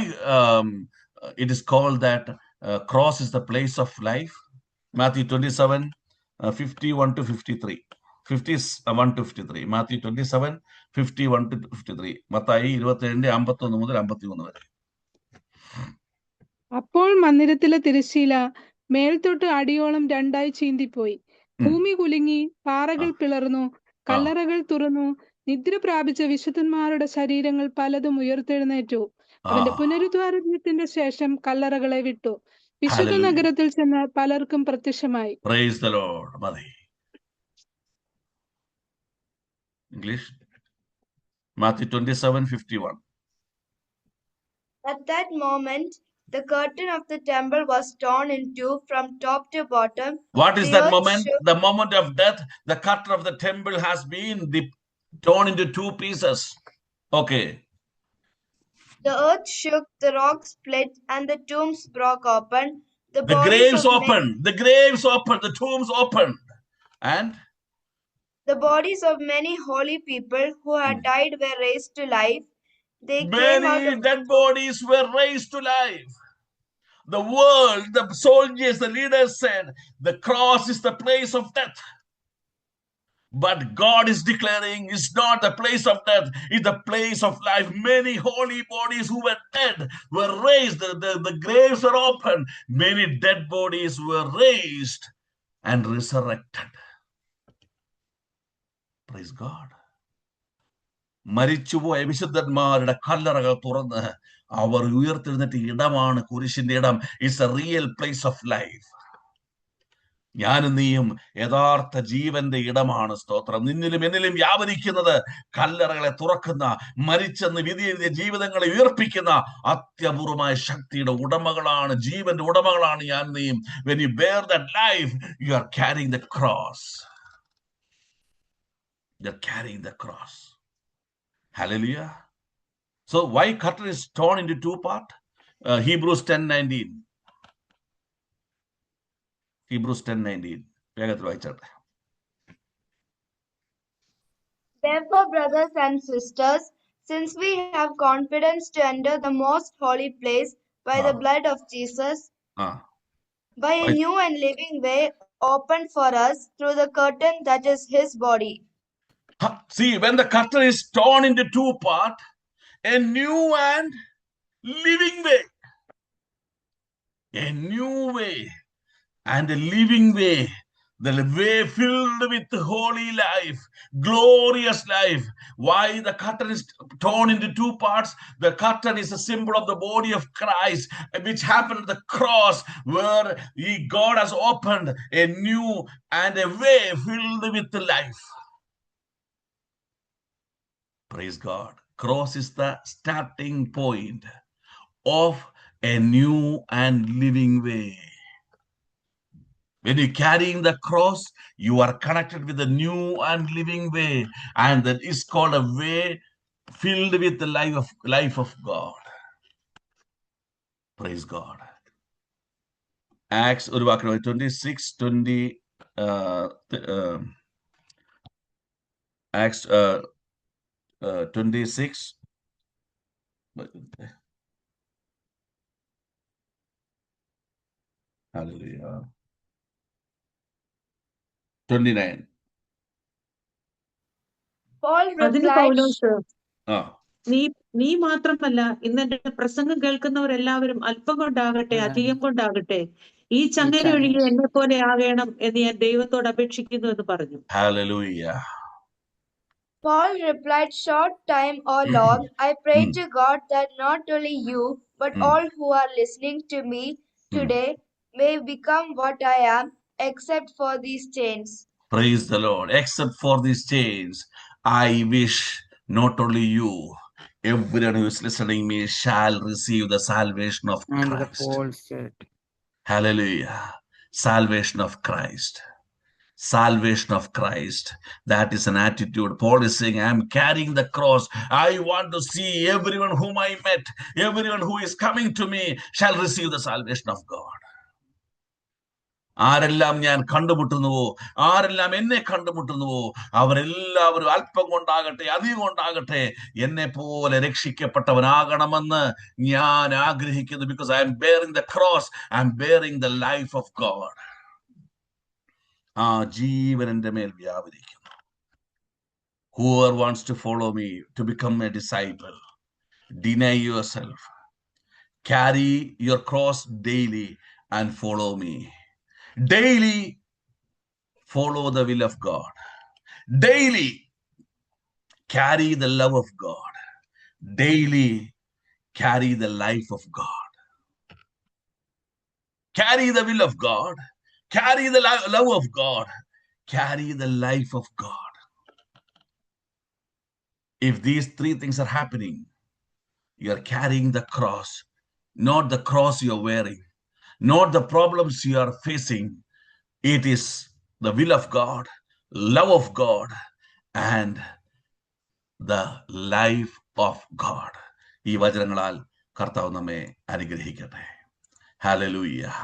it is called that cross is the place of life? Matthew 27, 51 to 53. 51 to 53. Matthew 27, 51 to 53. Mathai 27, 51 മുതൽ 53 വരെ. അപ്പോൾ മന്ദിരത്തിലെ തിരശ്ശീല മേൽത്തൊട്ട് അടിയോളം രണ്ടായി ചീന്തിപ്പോയി. ഭൂമി കുലുങ്ങി, പാറകൾ പിളർന്നു, കല്ലറകൾ തുറന്നു. നിദ്ര പ്രാപിച്ച വിശുദ്ധന്മാരുടെ ശരീരങ്ങൾ പലതും ഉയർത്തെഴുന്നേറ്റു. അവന്റെ പുനരുദ്ധാരണത്തിന്റെ ശേഷം കല്ലറകളെ വിട്ടു. വിശുദ്ധ നഗരത്തിൽ ചെന്ന് പലർക്കും പ്രത്യക്ഷമായി. Praise the Lord. English. Matthew 27, 51. At that moment, the curtain of the temple was torn in two from top to bottom. What is that moment? The moment of death. The curtain of the temple has been torn into two pieces. Okay. The earth shook, the rocks split, and the tombs broke open. The graves opened. The graves opened. The tombs opened. And the bodies of many holy people who had died were raised to life. Many dead bodies were raised to life. The world, the soldiers, the leaders said, the cross is the place of death. But God is declaring it's not the place of death, it's the place of life. Many holy bodies who were dead were raised. The graves were opened. Many dead bodies were raised and resurrected. Praise God. മരിച്ചുപോയ വിശുദ്ധന്മാരുടെ കല്ലറകൾ തുറന്ന് അവർ ഉയർത്തെഴുന്നേറ്റ ഇടമാണ് കുരിശിന്റെ ഇടം. It's A real place of life. ഞാനും നീയും യഥാർത്ഥ ജീവന്റെ ഇടമാണ്. സ്തോത്രം. നിന്നിലും എന്നിലും വ്യാപരിക്കുന്നത് കല്ലറകളെ തുറക്കുന്ന, മരിച്ചെന്ന് വിധി എഴുതിയ ജീവിതങ്ങളെ ഉയർപ്പിക്കുന്ന അത്യപൂർവമായ ശക്തിയുടെ ഉടമകളാണ്, ജീവന്റെ ഉടമകളാണ് ഞാൻ നീയും. When you bear that life, you are carrying the cross. You're carrying the cross. Hallelujah. So why curtain is torn into two parts? Hebrews 10:19. Hebrews 10:19. വേഗത്തിൽ വായിച്ചാട്ടെ. Therefore, brothers and sisters, since we have confidence to enter the most holy place by the blood of Jesus, by a new and living way opened for us through the curtain that is his body. See, when the curtain is torn into two parts, a new and living way. A new way and a living way. The way filled with holy life, glorious life. Why the curtain is torn into two parts? The curtain is a symbol of the body of Christ, which happened at the cross, where God has opened a new and a way filled with life. Praise God. Cross is the starting point of a new and living way. When you're carrying the cross, you are connected with the new and living way, and that is called a way filled with the life of God. Praise God. Acts 26:20. Acts 26. Hallelujah. 29. Paul അതിന് replied, പൗലോസ്, നീ മാത്രമല്ല, ഇന്ന് എന്റെ പ്രസംഗം കേൾക്കുന്നവരെല്ലാവരും അല്പം കൊണ്ടാകട്ടെ അധികം കൊണ്ടാകട്ടെ ഈ ചങ്ങല ഒഴികെ എന്നെ പോലെ ആകണം എന്ന് ഞാൻ ദൈവത്തോട് അപേക്ഷിക്കുന്നു എന്ന് പറഞ്ഞു. Hallelujah. Paul replied, short time or long, I pray to God that not only you, but all who are listening to me today may become what I am, except for these chains. Praise the Lord. Except for these chains, I wish not only you, everyone who is listening me shall receive the salvation of Christ. Hallelujah. Salvation of Christ. Salvation of Christ. That is an attitude. Paul is saying, I am carrying the cross. I want to see everyone whom I met, everyone who is coming to me shall receive the salvation of God. ആരെല്ലാം ഞാൻ കണ്ടുമുട്ടുന്നുവോ, ആരെല്ലാം എന്നെ കണ്ടുമുട്ടുന്നുവോ, അവരെല്ലാവരും അല്പം കൊണ്ടാകട്ടെ അധികം കൊണ്ടാകട്ടെ എന്നെ പോലെ രക്ഷിക്കപ്പെട്ടവനാകണമെന്ന് ഞാൻ ആഗ്രഹിക്കുന്നു. Because I M bearing the cross, I M bearing the life of God. ആ ജീവൻ എന്റെ മേൽ വ്യാപരിക്കുന്നു. Whoever wants to follow me, to become a disciple, deny yourself, carry your cross daily and follow me. Daily follow the will of God. Daily carry the love of God. Daily carry the life of God. Carry the will of God. Carry the love of God. Carry the life of God. If these three things are happening, you are carrying the cross, not the cross you are wearing, not the problems you are facing. It is the will of God, love of God, and the life of God. ഈ വചനങ്ങളാൽ കർത്താവ് നമ്മെ അനുഗ്രഹിക്കട്ടെ. Hallelujah.